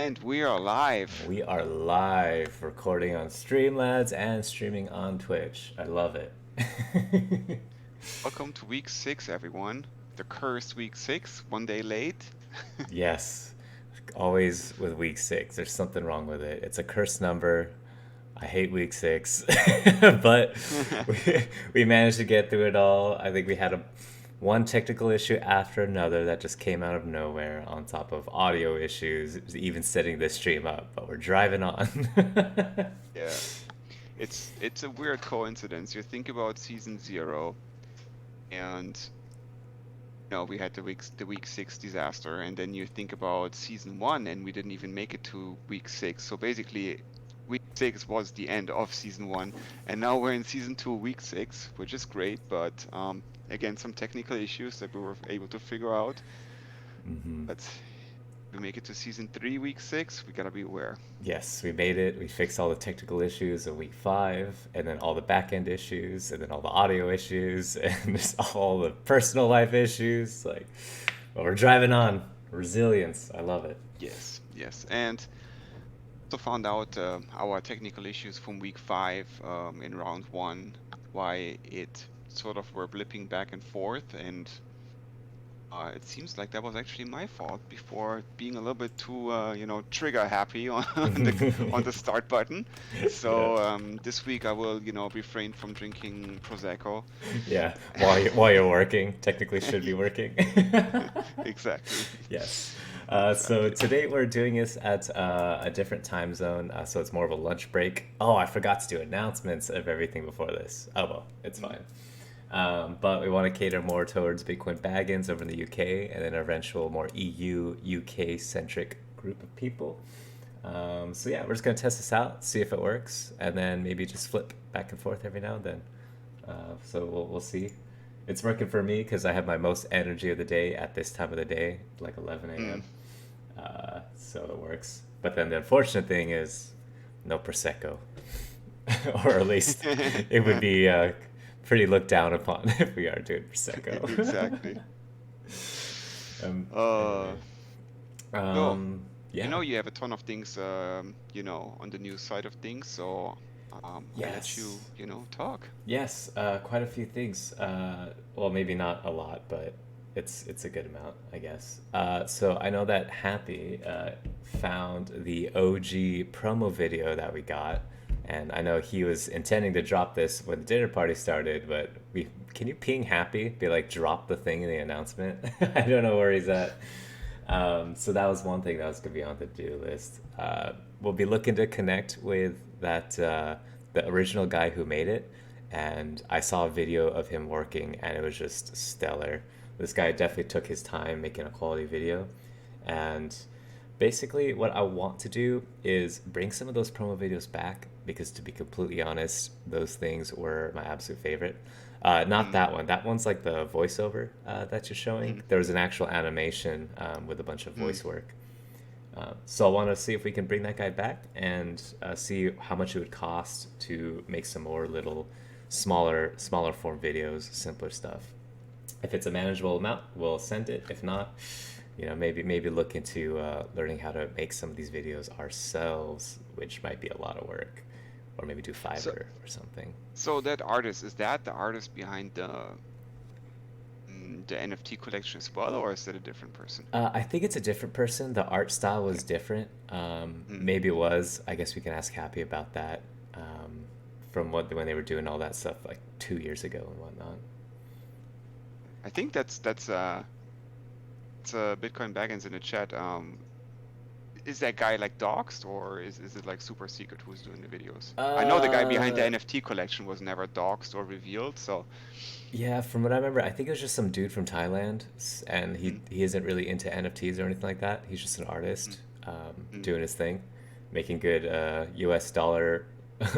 And we are live. We are live, recording on Streamlabs and streaming on Twitch. I love it. Welcome to week 6, everyone. The cursed week 6, one day late. Yes, always with week 6. There's something wrong with it. It's a cursed number. I hate week 6, but we managed to get through it all. I think we had one technical issue after another that just came out of nowhere, on top of audio issues, even setting this stream up. But we're driving on. Yeah, it's a weird coincidence. You think about season 0, and we had the week 6 disaster, and then you think about season 1, and we didn't even make it to week 6. So basically, week 6 was the end of season 1, and now we're in season 2, week 6, which is great. But again, some technical issues that we were able to figure out. But if we make it to season 3, week 6, we gotta be aware. Yes, we made it. We fixed all the technical issues of week 5, and then all the back end issues, and then all the audio issues, and just all the personal life issues. But we're driving on. Resilience. I love it. Yes, yes. And also found out our technical issues from week 5 in round 1, why it sort of were blipping back and forth, and it seems like that was actually my fault before being a little bit too, trigger happy on the start button. So this week I will, refrain from drinking Prosecco. Yeah, while you're working, technically should be working. Exactly. Yes. So today we're doing this at a different time zone, so it's more of a lunch break. Oh, I forgot to do announcements of everything before this. Oh well, it's fine. But we want to cater more towards Bitcoin Baggins over in the UK, and then an eventual more EU, UK centric group of people. So yeah, we're just gonna test this out, see if it works, and then maybe just flip back and forth every now and then. So we'll see. It's working for me because I have my most energy of the day at this time of the day, like 11 a.m. So it works. But then the unfortunate thing is no Prosecco. Or at least it would be pretty looked down upon if we are doing Prosecco. Exactly. Anyway. So, Yeah. you have a ton of things, on the news side of things, so I'll let Yes. you, talk. Yes, quite a few things. Well, maybe not a lot, but it's a good amount, I guess. So I know that Happy found the OG promo video that we got, and I know he was intending to drop this when the dinner party started, but can you ping Happy? Be like, drop the thing in the announcement. I don't know where he's at. So that was one thing that was gonna be on the do list. We'll be looking to connect with that the original guy who made it, and I saw a video of him working, and it was just stellar. This guy definitely took his time making a quality video, and basically what I want to do is bring some of those promo videos back, because to be completely honest, those things were my absolute favorite. Not Mm, that one. That one's like the voiceover that you're showing. mm, There was an actual animation with a bunch of mm. voice work. So I want to see if we can bring that guy back and see how much it would cost to make some more little smaller form videos, simpler stuff. If it's a manageable amount, we'll send it. If not, maybe look into learning how to make some of these videos ourselves, which might be a lot of work, or maybe do So, Fiverr or something. so that artist, is that the artist behind the NFT collection as well, or is that a different person? I think it's a different person. The art style Okay. was different. Mm. Maybe it was. I guess we can ask Happy about that. From when they were doing all that stuff like 2 years ago and whatnot. I think that's it's Bitcoin Baggins in the chat. Is that guy like doxxed, or is it like super secret who's doing the videos? I know the guy behind the Uh, NFT collection was never doxxed or revealed, so yeah, from what I remember, I think it was just some dude from Thailand, and he mm, he isn't really into NFTs or anything like that. He's just an mm, artist, mm, doing his thing, making good U.S. dollar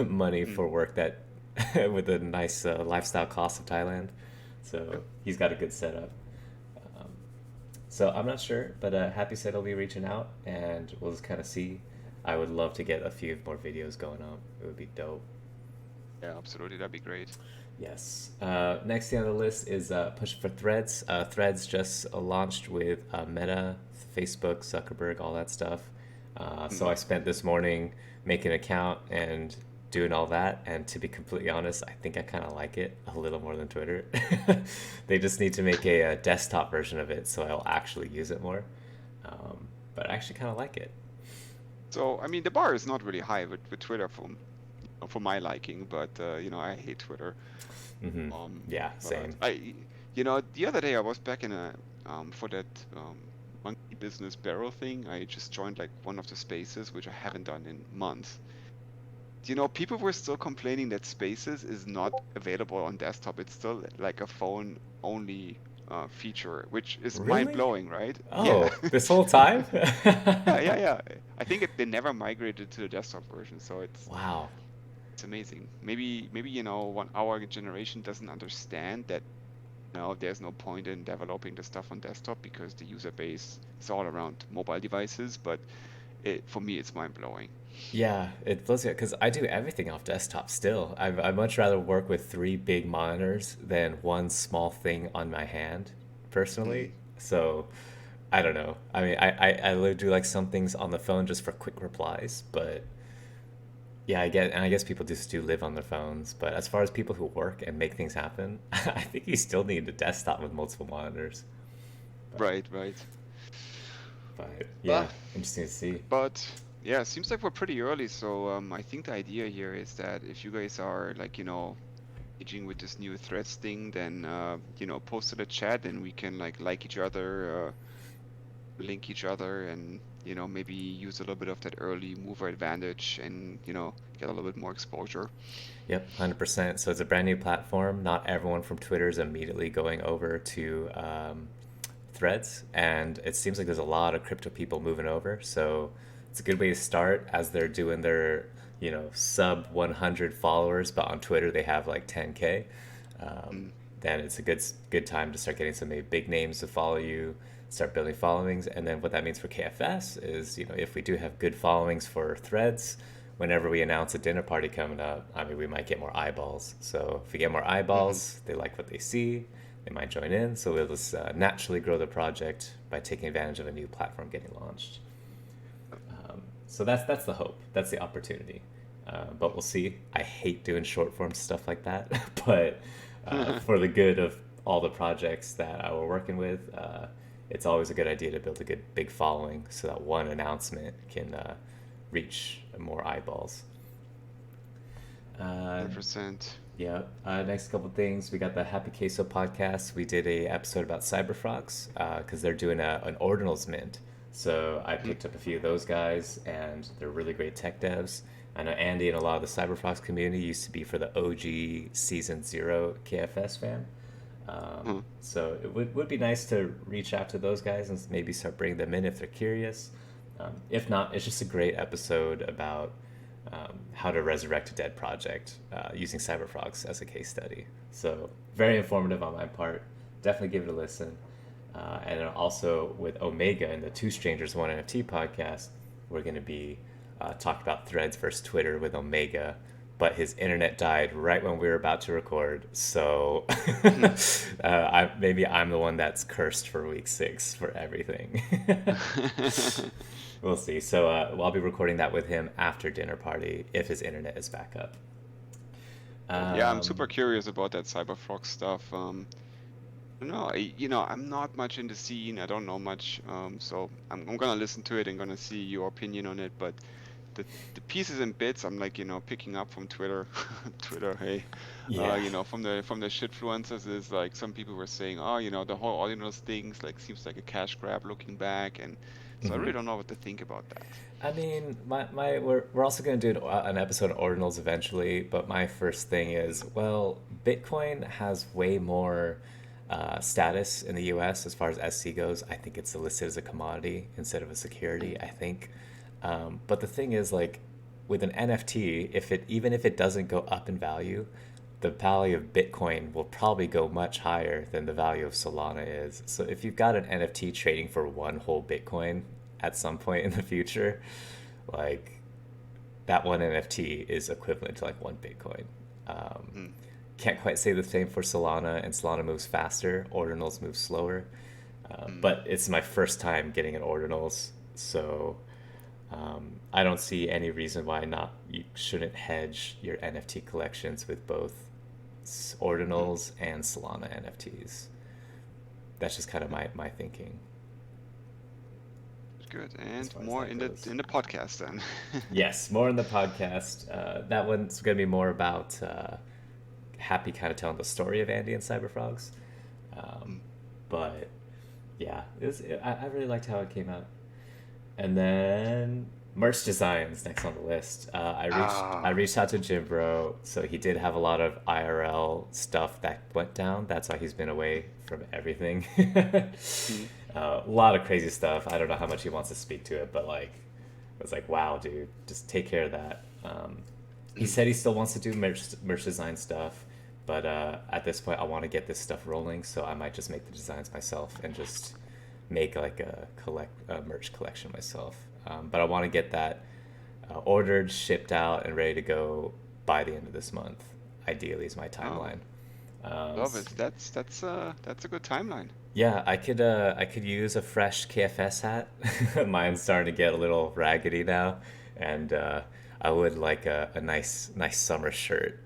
money mm. for work that with a nice lifestyle cost of Thailand. So Yep. he's got a good setup. Um, so I'm not sure, but Happy said he'll be reaching out, and we'll just kind of see. I would love to get a few more videos going on. It would be dope. Yeah, absolutely, that'd be great. Yes. Next thing on the list is push for Threads. Threads just launched with Meta, Facebook, Zuckerberg, all that stuff. So I spent this morning making an account and doing all that. And to be completely honest, I think I kind of like it a little more than Twitter. They just need to make a desktop version of it so I'll actually use it more. But I actually kind of like it. So I mean, the bar is not really high with Twitter for my liking, but I hate Twitter. Hmm. Yeah, But same. the other day I was back in a for that monkey business barrel thing. I just joined like one of the spaces, which I haven't done in months. People were still complaining that Spaces is not available on desktop. It's still like a phone only feature, which is mind Really? blowing, right? Yeah. Oh, this whole time? Yeah, yeah, yeah. I think they never migrated to the desktop version, so Wow. it's amazing. Maybe one our generation doesn't understand that there's no point in developing the stuff on desktop because the user base is all around mobile devices, but for me it's mind blowing. Yeah, it blows me because I do everything off desktop still. I'd much rather work with three big monitors than one small thing on my hand, personally. Mm. So I don't know. I mean, I literally do like some things on the phone just for quick replies, but yeah, and I guess people just do live on their phones. But as far as people who work and make things happen, I think you still need a desktop with multiple monitors. But, Right, right. but Well, yeah, interesting to see. but yeah, it seems like we're pretty early, so I think the idea here is that if you guys are like, engaging with this new threads thing, then post to the chat and we can like each other, link each other and maybe use a little bit of that early mover advantage and get a little bit more exposure. Yep, 100%. So it's a brand new platform. Not everyone from Twitter is immediately going over to Threads, and it seems like there's a lot of crypto people moving over. So it's a good way to start as they're doing their, sub 100 followers, but on Twitter they have like 10K. Um, Mm, then it's a good time to start getting some maybe big names to follow you, start building followings. And then what that means for KFS is, if we do have good followings for Threads, whenever we announce a dinner party coming up, I mean, we might get more eyeballs. So if we get more mhm. eyeballs, they like what they see, they might join in. So we'll just naturally grow the project by taking advantage of a new platform getting launched. So that's the hope. That's the opportunity. But we'll see. I hate doing short form stuff like that, but for the good of all the projects that we're working with, it's always a good idea to build a good big following so that one announcement can reach more eyeballs. Uh, 100%. yeah. Next couple things, we got the Happy Queso podcast. We did a episode about cyberfrogs because they're doing an ordinals mint. So I Mm, picked up a few of those guys, and they're really great tech devs. I know Andy and a lot of the cyberfrogs community used to be for the OG Season Zero KFS fan. mm. So it would be nice to reach out to those guys and maybe start bringing them in if they're curious. If not, it's just a great episode about how to resurrect a dead project using cyberfrogs as a case study. So very informative on my part. Definitely give it a listen. And then also with Omega and the Two Strangers One NFT podcast, we're going to be talking about Threads versus Twitter with Omega. But his internet died right when we were about to record, so maybe I'm the one that's cursed for week 6 for everything. We'll see. So I'll be recording that with him after dinner party if his internet is back up. Oh, yeah, I'm Um, super curious about that Cyberfrog stuff. No, I'm not much in the scene. I don't know much. So I'm gonna listen to it and gonna see your opinion on it. But the pieces and bits I'm like, picking up from Twitter. Twitter, hey, yeah. from the shitfluencers is like some people were saying, oh, the whole Ordinals things like seems like a cash grab looking back, and so I Hmm. really don't know what to think about that. I mean, we're also going to do an episode on ordinals eventually, but my first thing is, well, Bitcoin has way more status in the U.S. as far as SC goes. I think it's listed as a commodity instead of a security. Mm, I think, but the thing is, like, with an NFT, even if it doesn't go up in value, the value of Bitcoin will probably go much higher than the value of Solana is. So if you've got an NFT trading for one whole Bitcoin at some point in the future, like that one NFT is equivalent to like one Bitcoin. Um, mm, can't quite say the same for Solana, and Solana moves faster. Ordinals move slower. mm. But it's my first time getting an Ordinals, so I don't see any reason why not you shouldn't hedge your NFT collections with both Mhm. ordinals and Solana NFTs. That's just kind of my thinking Good. as And far as more that goes. in the podcast then. Yes, more in the podcast. That one's going to be more about Happy kind of telling the story of Andy and Cyberfrogs. Um, Mm. but yeah, I really liked how it came out. And then merch designs next on the list. I Ah. reached out to Jim Bro, so he did have a lot of IRL stuff that went down. That's why he's been away from everything. Mm. A lot of crazy stuff. I don't know how much he wants to speak to it, but like, I was like, wow, dude, just take care of that. He Mm. said he still wants to do merch design stuff, but at this point, I want to get this stuff rolling, so I might just make the designs myself and just make like a merch collection myself. But I want to get that ordered, shipped out, and ready to go by the end of this month. Ideally, is my Oh, timeline. Um, love it. That's a good timeline. yeah, I could use a fresh KFS hat. Mine's starting to get a little raggedy now, and I would like a nice summer shirt.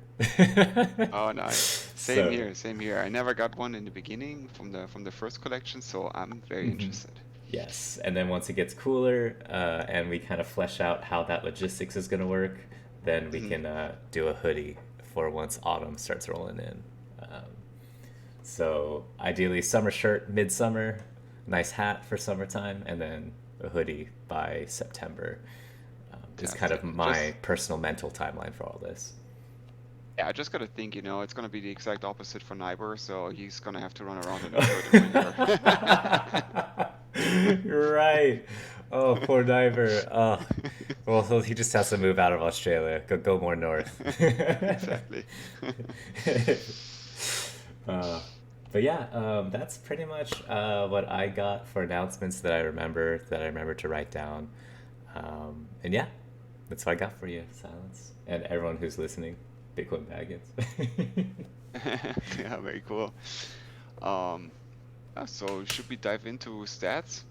Oh, nice. Same So, here, same here. I never got one in the beginning from the first collection, so I'm very mhm. interested. Yes, and then once it gets cooler, and we kind of flesh out how that logistics is going to work, then we Mhm. can do a hoodie for once autumn starts rolling in. So ideally, summer shirt midsummer, nice hat for summertime, and then a hoodie by September. Is kind of Fantastic. my personal mental timeline for all this. Yeah, I just gotta think, it's gonna be the exact opposite for Neighbor, so he's gonna have to run around in a hood in winter. You're right. Oh, poor diver. Oh, well, he just has to move out of Australia. Go more north. Exactly. uh, but yeah, that's pretty much what I got for announcements that I remember to write down. And yeah, that's what I got for you, Silence, and everyone who's listening. Bitcoin Baggins. Yeah, very cool. Um, so should we dive into stats?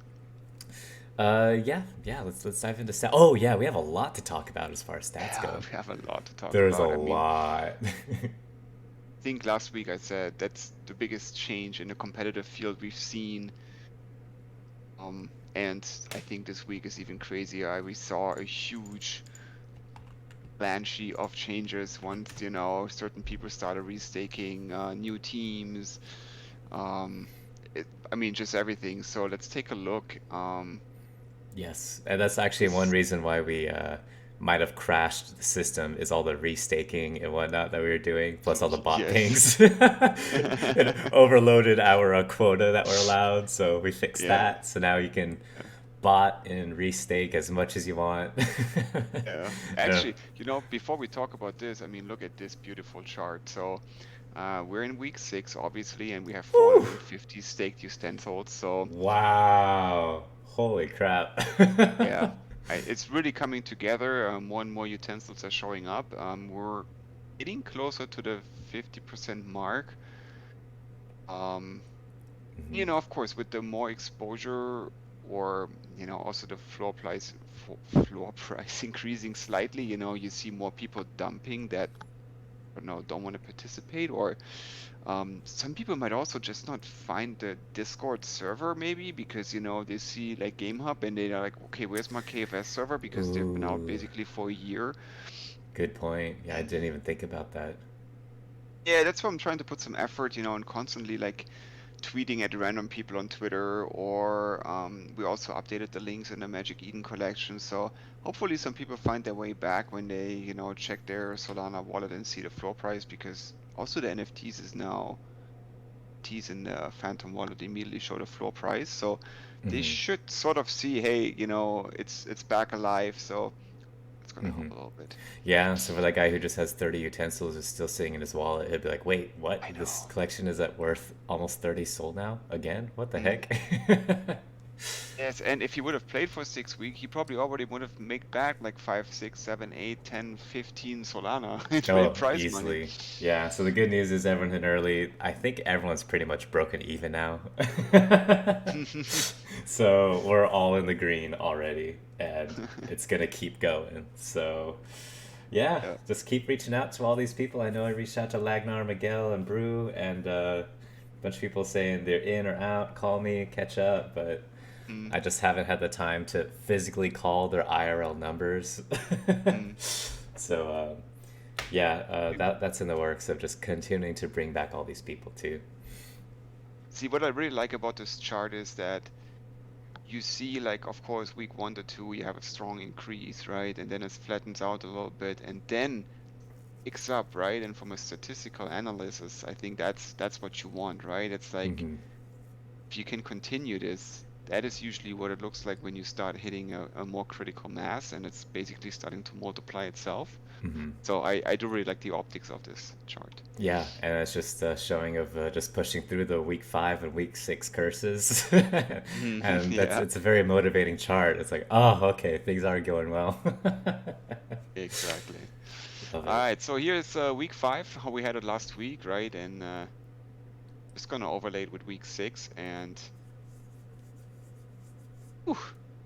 Yeah. Let's dive into stats. Oh yeah, we have a lot to talk about as far as stats Yeah, go. we have a lot to talk There's a about. I mean, lot. I think last week I said that's the biggest change in the competitive field we've seen. And I think this week is even crazier. We saw a huge avalanche of changes once, certain people started restaking, new teams, um, I mean, just everything. So let's take a look. Yes, and that's actually one This, reason why we might have crashed the system is all the restaking and whatnot that we were doing, plus all the bot yes. pings. It overloaded our quota that were allowed, so we fixed Yeah, that. So now you can bot and restake as much as you want. yeah. I don't. Actually, before we talk about this, I mean, look at this beautiful chart. So, we're in week 6, obviously, and we have Whew. 450 staked utensils. So, Wow! Holy crap! yeah, it's really coming together. More and more utensils are showing up. We're getting closer to the 50% mark. Um, Mhm. of course, with the more exposure or, also the floor price increasing slightly, you see more people dumping that, I don't know, don't want to participate, or some people might also just not find the Discord server maybe because, they see like GameHub and they're like, okay, where's my KFS server? Because they've been out Ooh, basically for a year. good point. Yeah, I didn't even think about that. Yeah, that's why I'm trying to put some effort, and constantly like tweeting at random people on Twitter, or we also updated the links in the Magic Eden collection. So hopefully some people find their way back when they, check their Solana wallet and see the floor price, because also the NFTs is now T's in the Phantom wallet immediately show the floor price. So they Hmm. should sort of see, hey, it's back alive. So it's gonna Hmm. help a little bit. Yeah, so for that guy who just has 30 utensils is still sitting in his wallet, he'd be like, wait, what? I This know. collection is at worth almost 30 sold now? Again? What the Mm. heck? Yes, and if he would have played for 6 weeks, he probably already would have made back like 5, 6, 7, 8, 10, 15 Solana in Oh, prize money. easily. Yeah, so the good news is everyone hit early. I think everyone's pretty much broken even now. So we're all in the green already, and it's gonna keep going. So yeah, Yeah. just keep reaching out to all these people. I know I reached out to Lagnar, Miguel, and Brew, and a bunch of people saying they're in or out. Call me, catch up, but Mm, I just haven't had the time to physically call their IRL numbers. mm. So yeah, that's in the works of just continuing to bring back all these people too. See, what I really like about this chart is that you see, like, of course, week 1 to 2, you have a strong increase, right? And then it flattens out a little bit and then picks up, right? And from a statistical analysis, I think that's what you want, right? It's like Hmm. if you can continue this, that is usually what it looks like when you start hitting a more critical mass and it's basically starting to multiply itself. Hmm. So I do really like the optics of this chart. Yeah, and it's just a showing of just pushing through the week 5 and week 6 curses, and that's Yeah, it's a very motivating chart. It's like, oh, okay, things are going well. exactly. Love All it. right, so here's week 5, how we had it last week, right? And just gonna overlay it with week 6 and whew,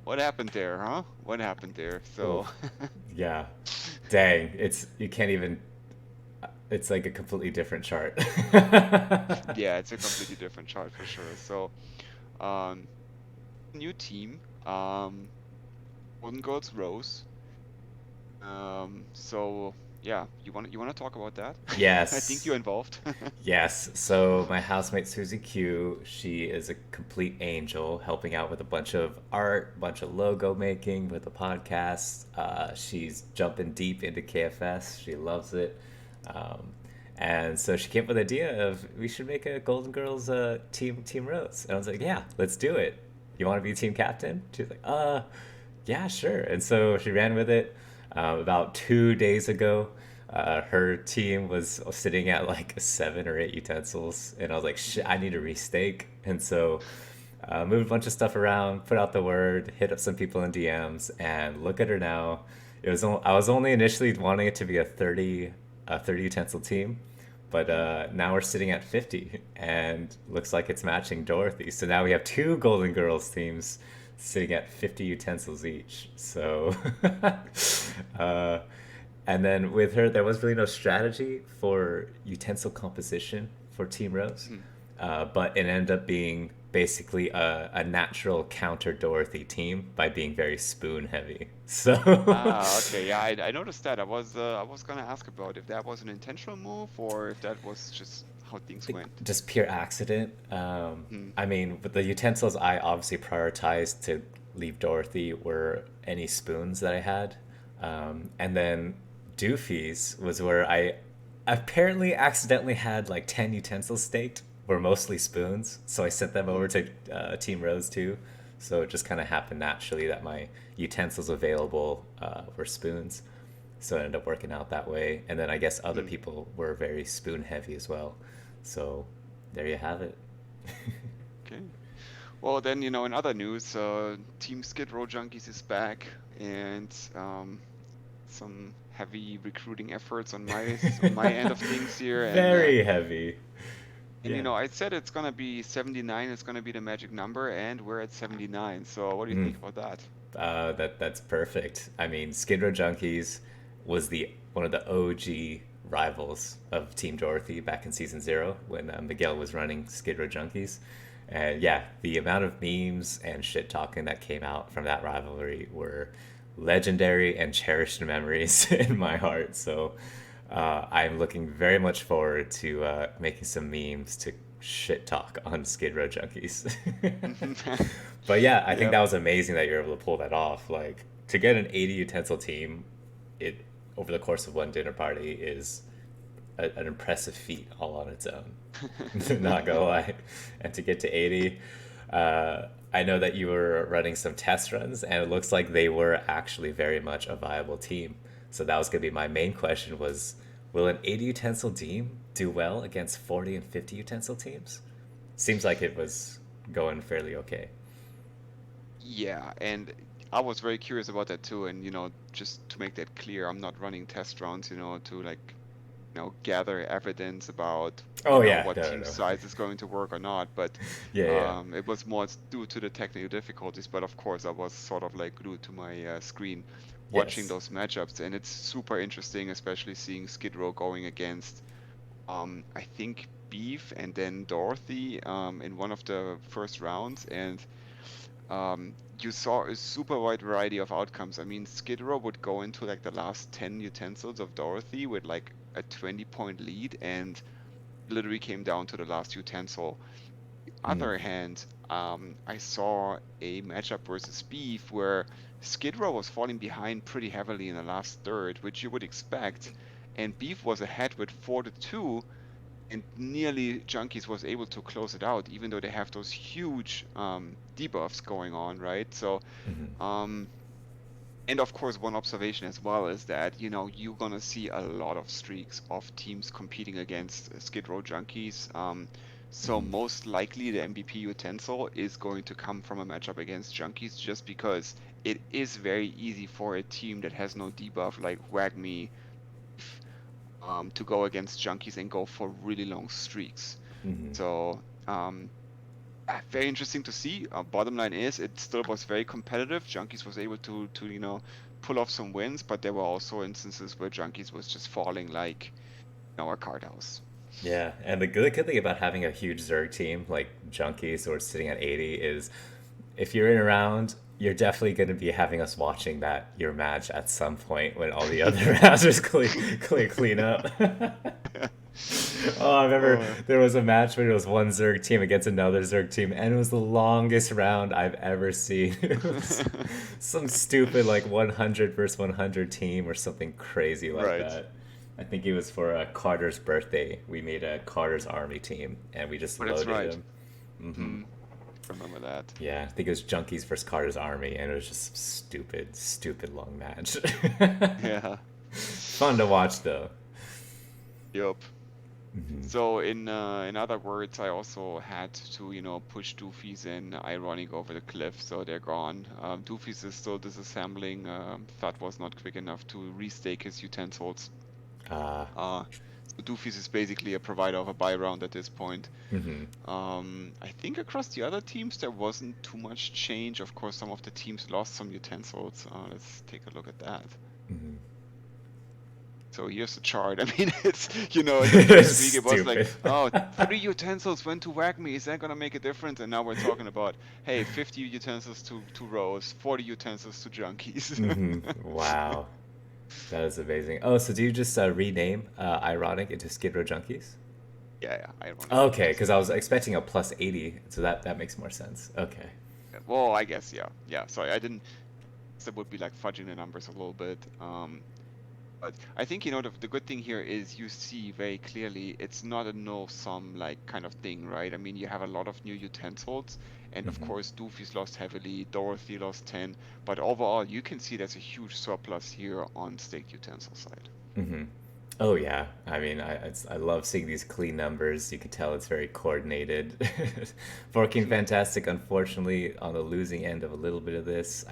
what happened there, huh? What happened there? Oh, So yeah. Dang, it's you can't even. It's like a completely different chart. yeah, it's a completely different chart for sure. So um, new team, Golden Girls Rose. So yeah, you wanna talk about that? I think Yes. you're involved. Yes. So my housemate Susie Q, she is a complete angel, helping out with a bunch of art, bunch of logo making with the podcast. She's jumping deep into KFS. She loves it. Um, and so she came up with the idea of we should make a Golden Girls team Rose. And I was like, yeah, let's do it. You want to be team captain? She was like, yeah, sure. And so she ran with it. About 2 days ago, her team was sitting at like 7 or 8 utensils, and I was like, shit, I need to restake. And so moved a bunch of stuff around, put out the word, hit up some people in DMs, and look at her now. I was only initially wanting it to be a 30 utensil team, but Mm, now we're sitting at 50, and looks like it's matching Dorothy. So now we have two Golden Girls teams sitting at 50 utensils each. So, uh, and then with her, there was really no strategy for utensil composition for Team Rose, mm. but it ended up being basically a natural counter Dorothy team by being very spoon heavy. So Ah, okay. Yeah, I noticed that. I was gonna ask about if that was an intentional move or if that was just how things think went. just pure accident. Hmm. I mean, with the utensils, I obviously prioritized to leave Dorothy were any spoons that I had, and then Doofy's was where I apparently accidentally had like 10 utensils staked, were mostly spoons, so I sent them over Hmm. to Team Rose too. So it just kind of happened naturally that my utensils available were spoons. So it ended up working out that way. And then I guess other Hmm. people were very spoon heavy as well. So there you have it. Okay. Well, then, in other news, Team Skid Row Junkies is back and some heavy recruiting efforts on my end of things here. And Very heavy. and Yeah. I said it's gonna be 79, it's gonna be the magic number, and we're at 79. So what do you Mm. think about that? That's perfect. I mean, Skid Row Junkies was the one of the OG rivals of Team Dorothy back in season 0 when Miguel was running Skid Row Junkies. And yeah, the amount of memes and shit talking that came out from that rivalry were legendary and cherished memories in my heart. So I'm looking very much forward to making some memes to shit talk on Skid Row Junkies. But yeah, I think Yep. that was amazing that you're able to pull that off. Like to get an 80 utensil team, it over the course of one dinner party is an impressive feat all on its own. Not gonna lie, and to get to 80, I know that you were running some test runs, and it looks like they were actually very much a viable team. So that was gonna be my main question: was will an 80 utensil team do well against 40 and 50 utensil teams? Seems like it was going fairly okay. Yeah, and I was very curious about that too. And just to make that clear, I'm not running test rounds, to like, gather evidence about, Oh yeah, what no, team no, no. size is going to work or not. But Yeah, yeah. it was more due to the technical difficulties. But of course, I was sort of like glued to my screen watching Yes. those matchups, and it's super interesting, especially seeing Skid Row going against, I think Beef and then Dorothy in one of the first rounds, and you saw a super wide variety of outcomes. I mean, Skid Row would go into like the last 10 utensils of Dorothy with like a 20-point lead, and literally came down to the last utensil. Mm. Other hand, I saw a matchup versus Beef where Skid Row was falling behind pretty heavily in the last third, which you would expect, and Beef was ahead with 4-2, and nearly Junkies was able to close it out, even though they have those huge debuffs going on, right? So, Hmm. um, and of course, one observation as well is that, you're gonna see a lot of streaks of teams competing against Skid Row Junkies. So Hmm. most likely the MVP utensil is going to come from a matchup against Junkies, just because it is very easy for a team that has no debuff like WagMe to go against Junkies and go for really long streaks. Hmm. So very interesting to see. Bottom line is, it still was very competitive. Junkies was able to pull off some wins, but there were also instances where Junkies was just falling like a card house. Yeah, and the good thing about having a huge Zerg team like Junkies or sitting at 80 is if you're in a round, you're definitely going to be having us watching that your match at some point when all the other rounders clean up. Oh, I remember Oh. there was a match where it was one Zerg team against another Zerg team, and it was the longest round I've ever seen. It was some stupid like 100 versus 100 team or something crazy like Right. that. I think it was for Carter's birthday. We made a Carter's army team, and we just Oh, that's loaded right. him. Hmm. Mm, remember that. Yeah, I think it was Junkies versus Carter's army, and it was just stupid long match. Yeah. Fun to watch though. Yup. Hmm. So in other words, I also had to push Doofies and Ironic over the cliff, so they're gone. Doofies is still disassembling. Thud was not quick enough to restake his utensils. Uh, Uh, so Doofies is basically a provider of a buy round at this point. hmm. I think across the other teams there wasn't too much change. Of course, some of the teams lost some utensils. Let's take a look at that. Hmm. So here's the chart. I mean, it's, in the first week it was like, Stupid. oh, 3 utensils went to WAGME. Is that gonna make a difference? And now we're talking about, hey, 50 utensils to Rose, 40 utensils to Junkies. Hmm. Wow, that is amazing. Oh, so do you just rename Ironic into Skid Row Junkies? Yeah, Ironic Okay, into because I Skid was Row. expecting a plus 80, so that makes more sense. Okay. Well, I guess, yeah. Yeah, sorry, I didn't, that would be like fudging the numbers a little bit. But I think, the good thing here is you see very clearly it's not a no sum like kind of thing, right? I mean, you have a lot of new utensils, and of Hmm. course, Doofy's lost heavily, Dorothy lost 10, but overall, you can see there's a huge surplus here on staked utensil side. Hmm. Oh yeah, I mean, I love seeing these clean numbers. You can tell it's very coordinated. Working fantastic. Unfortunately, on the losing end of a little bit of this,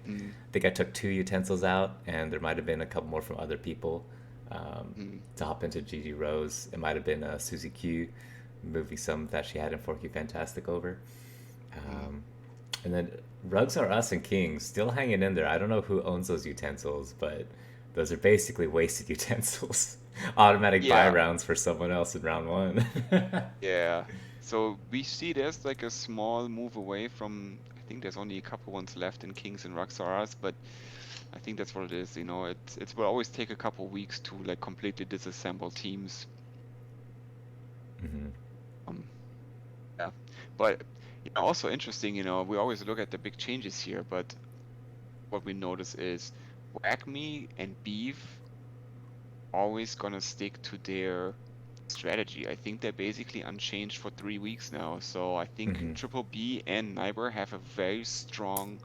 Mm, think I took two utensils out, and there might have been a couple more from other people mm, to hop into GG Rose. It might have been Susie Q moving some that she had in Forky Fantastic over. mm. Um, and then Rugs Are Us and Kings still hanging in there. I don't know who owns those utensils, but those are basically wasted utensils. Automatic buy Yeah, rounds for someone else in round one. yeah. So we see there's like a small move away from, I think there's only a couple ones left in Kings and Roxaras, but I think that's what it is. It will always take a couple weeks to like completely disassemble teams. Hmm. Um, yeah, but also interesting. We always look at the big changes here, but what we notice is Wacme and Beef always gonna stick to their strategy. I think they're basically unchanged for 3 weeks now. So I think Hmm. Triple B and Nyber have a very strong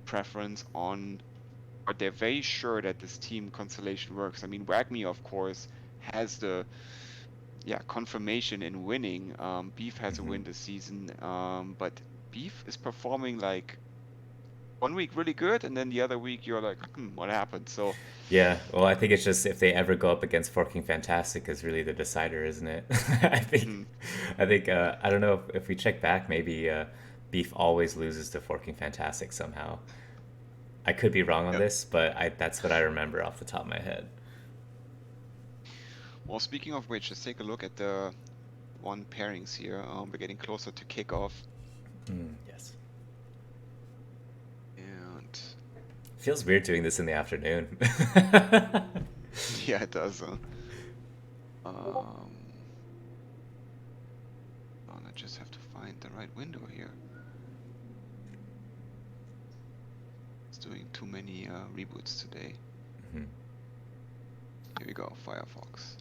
preference on, or they're very sure that this team constellation works. I mean, Wacme, of course, has the confirmation in winning. Beef has a Hmm. win this season, but Beef is performing like one week really good, and then the other week you're like, what happened? So, Yeah, well, I think it's just if they ever go up against Forking Fantastic is really the decider, isn't it? I think, mhm, I don't know if we check back, maybe Beef always loses to Forking Fantastic somehow. I could be wrong on yeah. this, but that's what I remember off the top of my head. Well, speaking of which, let's take a look at the one pairings here. We're getting closer to kickoff, Yes. and Feels weird doing this in the afternoon. yeah, it does. Um, I just have to find the right window here. It's doing too many reboots today. Mhm. Here we go, Firefox.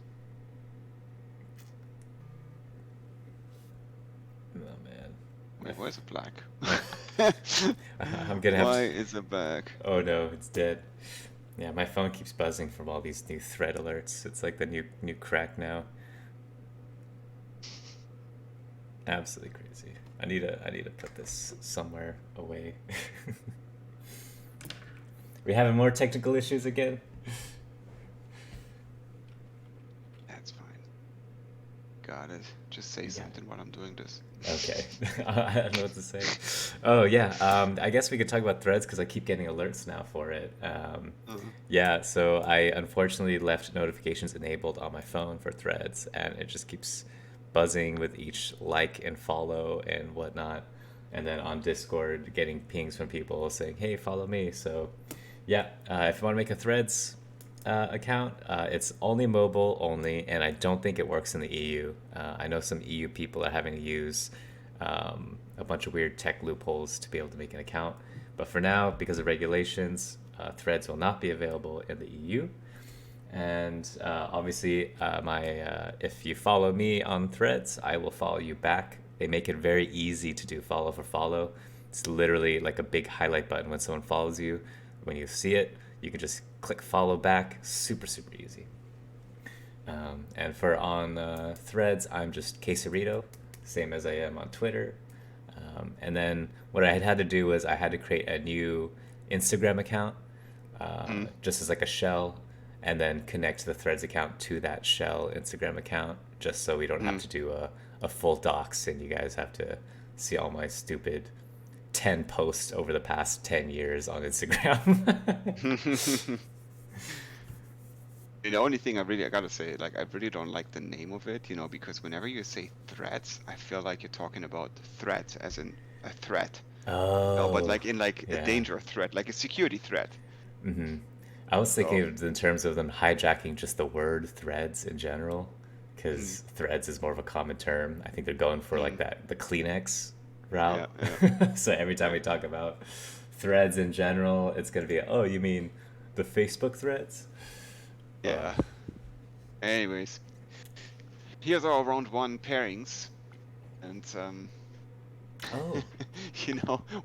Oh man. Wait, why is it black? I'm gonna have Why to. is it black? Oh no, it's dead. Yeah, my phone keeps buzzing from all these new thread alerts. It's like the new crack now. Absolutely crazy. I need to put this somewhere away. We having more technical issues again? That's fine. Got it. Just say Yeah. something while I'm doing this. Okay. I don't know what to say. Oh yeah. I guess we could talk about threads because I keep getting alerts now for it. Uh, Yeah. So I unfortunately left notifications enabled on my phone for threads, and it just keeps buzzing with each like and follow and whatnot. And then on Discord, getting pings from people saying, "Hey, follow me." So yeah, if you want to make a threads account. It's only mobile only, and I don't think it works in the EU. I know some EU people are having to use a bunch of weird tech loopholes to be able to make an account. But for now, because of regulations, Threads will not be available in the EU. And obviously, my if you follow me on Threads, I will follow you back. They make it very easy to do follow for follow. It's literally like a big highlight button when someone follows you. When you see it, you can just click follow back. Super, super easy. And for on Threads, I'm just Quesarito, same as I am on Twitter. And then what I had to do was I had to create a new Instagram account, mm, just as like a shell, and then connect the Threads account to that shell Instagram account, just so we don't have mm. to do a full docs and you guys have to see all my stupid 10 posts over the past 10 years on Instagram. The only thing I gotta say, like, I really don't like the name of it, because whenever you say threats, I feel like you're talking about threat as in a threat. No, but Oh, like in like a yeah. danger threat, like a security threat. hmm I was thinking So, of in terms of them hijacking just the word threads in general, mm, because threads is more of a common term. I think they're going for like mm, the Kleenex yeah, route. yeah, So every time yeah, we talk about threads in general, it's gonna be, oh, you mean the Facebook threads? Uh, yeah. Anyways, here's our round one pairings, and oh,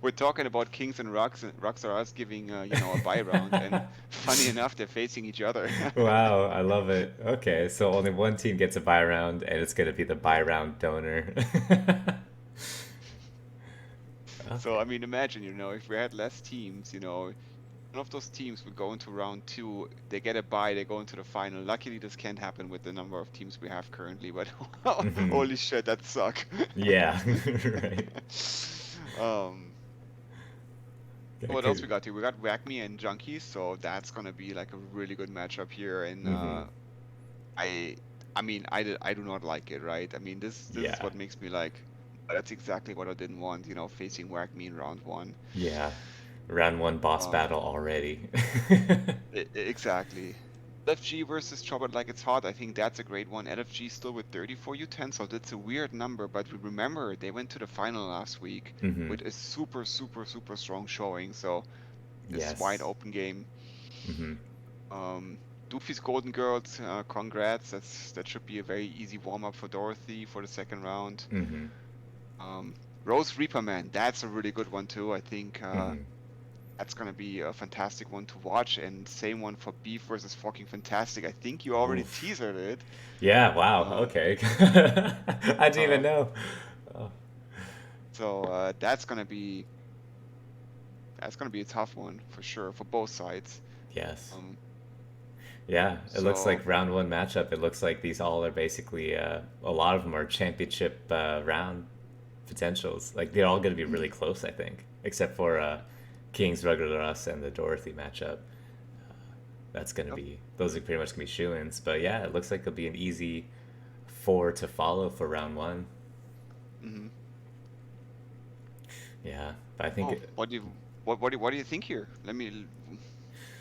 we're talking about kings and rocks are us giving a buy round, and funny enough, they're facing each other. wow, I love it. Okay, so only one team gets a buy round, and it's gonna be the buy round donor. So I Okay. mean, imagine, if we had less teams, one of those teams would go into round two, they get a bye, they go into the final. Luckily, this can't happen with the number of teams we have currently, but hmm holy shit, that suck. Yeah, right. Um, Yeah, what else 'cause- we got here? We got Whack-Me and Junkies, so that's gonna be like a really good matchup here. And mhm. I, I mean, I do not like it, right? I mean, this is Yeah. what makes me like. That's exactly what I didn't want, facing Whack-Me in round one. Yeah. Round one boss Um, battle already. exactly. LFG versus Chop It Like It's Hot. I think that's a great one. LFG still with 34 Utensil. That's a weird number, but we remember they went to the final last week hmm with a super, super, super strong showing. So it's wide Yes. open game. hmm Um, Doofy's Golden Girls, congrats. That should be a very easy warm up for Dorothy for the second round. hmm Um, Rose Reaper Man, that's a really good one too. I think hmm that's gonna be a fantastic one to watch, and same one for Beef versus Fucking Fantastic. I think you already Oof. teased it. Yeah, wow. Um, Okay. I didn't even uh, know. Oh. so that's gonna be That's gonna be a tough one for sure for both sides. Yes. Um, Yeah, it looks so like round one matchup. It looks like these all are basically a lot of them are championship round potentials. Like they're all going to be really mhm, close, I think, except for Kings, Regular Us, and the Dorothy matchup. That's going to yep, be those are pretty much going to be shoo-ins. But yeah, it looks like it'll be an easy four to follow for round one. mhm. Yeah, but I think Oh, what do you think here?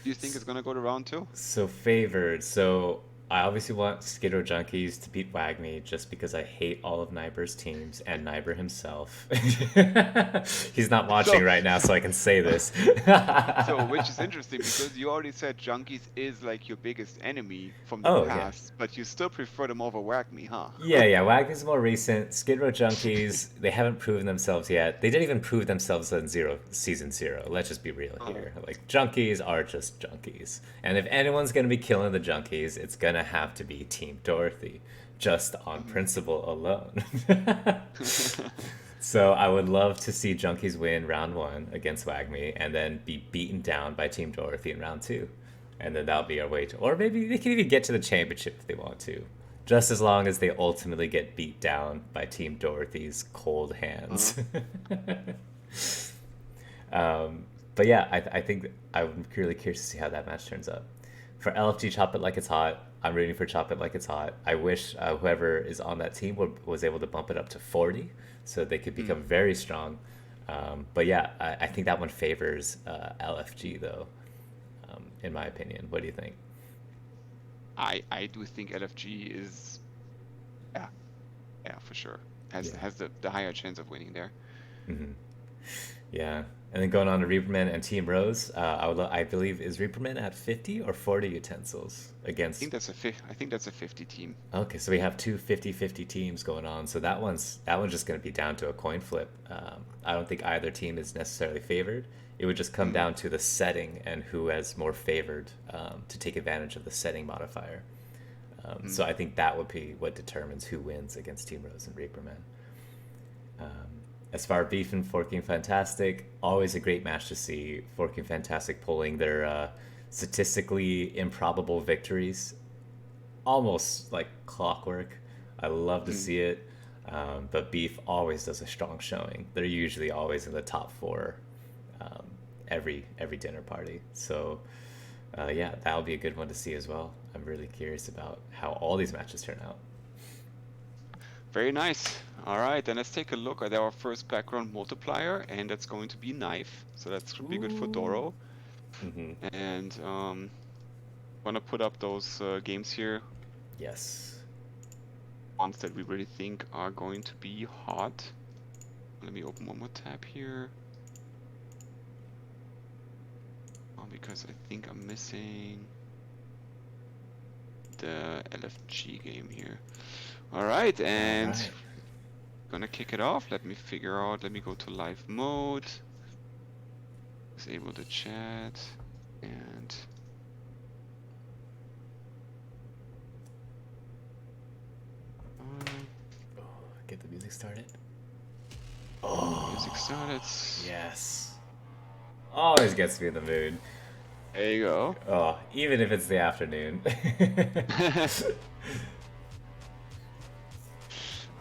Do you think it's gonna go to round two? so favored. So I obviously want Skidrow Junkies to beat Wagme just because I hate all of Nyber's teams and Nyber himself. He's not watching So, right now, so I can say this. so which is interesting because you already said Junkies is like your biggest enemy from the Oh yeah. past, but you still prefer them over Whack Me, huh? Yeah, Wagner's more recent. Skid Row Junkies, they haven't proven themselves yet. They didn't even prove themselves in season zero. Let's just be real Uh, here. Like junkies are just junkies. And if anyone's gonna be killing the junkies, it's gonna have to be Team Dorothy. Just on mhm. principle alone. So I would love to see Junkies win round one against Wagme and then be beaten down by Team Dorothy in round two. And then that'll be our way to, or maybe they can even get to the championship if they want to. Just as long as they ultimately get beat down by Team Dorothy's cold Uh, hands. But yeah, I think I'm really curious to see how that match turns out. For LFG Chop It Like It's Hot, I'm rooting for Chop It Like It's Hot. I wish whoever is on that team was able to bump it up to 40 so they could become mm. very strong. But yeah, I think that one favors LFG though, in my opinion. What do you think? I do think LFG is yeah, yeah, for sure. Yeah. Has the higher chance of winning there. Hmm. Yeah. And then going on to Reaperman and Team Rose, I believe is Reaperman at 50 or 40 utensils against. I think that's a 50 team. Okay, so we have two 50-50 teams going on. So that one's just going to be down to a coin flip. I don't think either team is necessarily favored. It would just come Mm, down to the setting and who has more favored to take advantage of the setting modifier. So mm. I think that would be what determines who wins against Team Rose and Reaperman. Um, as far as Beef and Forking Fantastic, always a great match to see. Forking Fantastic pulling their statistically improbable victories, almost like clockwork. I love to Mm. see it. But Beef always does a strong showing. They're usually always in the top four um, every dinner party. So yeah, that'll be a good one to see as well. I'm really curious about how all these matches turn out. Very nice. All right, then let's take a look at our first background multiplier, and that's going to be knife. So that should be good for Ooh. Doro. Mm-hmm. And want to put up those games here, Yes. ones that we really think are going to be hot. Let me open one more tab here. Because I think I'm missing the LFG game here. All right, All and right. gonna kick it off. Let me figure out. Let me go to live mode. Disable the chat and Oh, get the music started. music Oh, started. yes. Always gets me in the mood. There you go. Oh, even if it's the afternoon.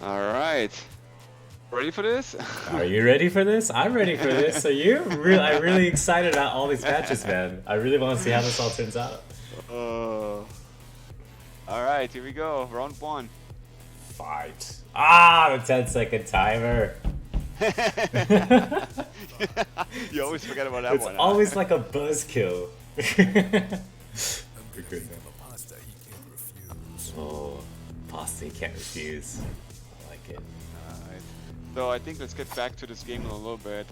All right, ready for this? Are you ready for this? I'm ready for this. Are you? I'm really excited about all these matches, man. I really want to see how this all turns out. All right, here we go. Round one. Fight. Ah, the 10-second timer. You always forget about that It's one, huh? always like a buzzkill. Good man. Oh, pasta you can't refuse. I like it. Alright. So I think let's get back to this game in a little bit.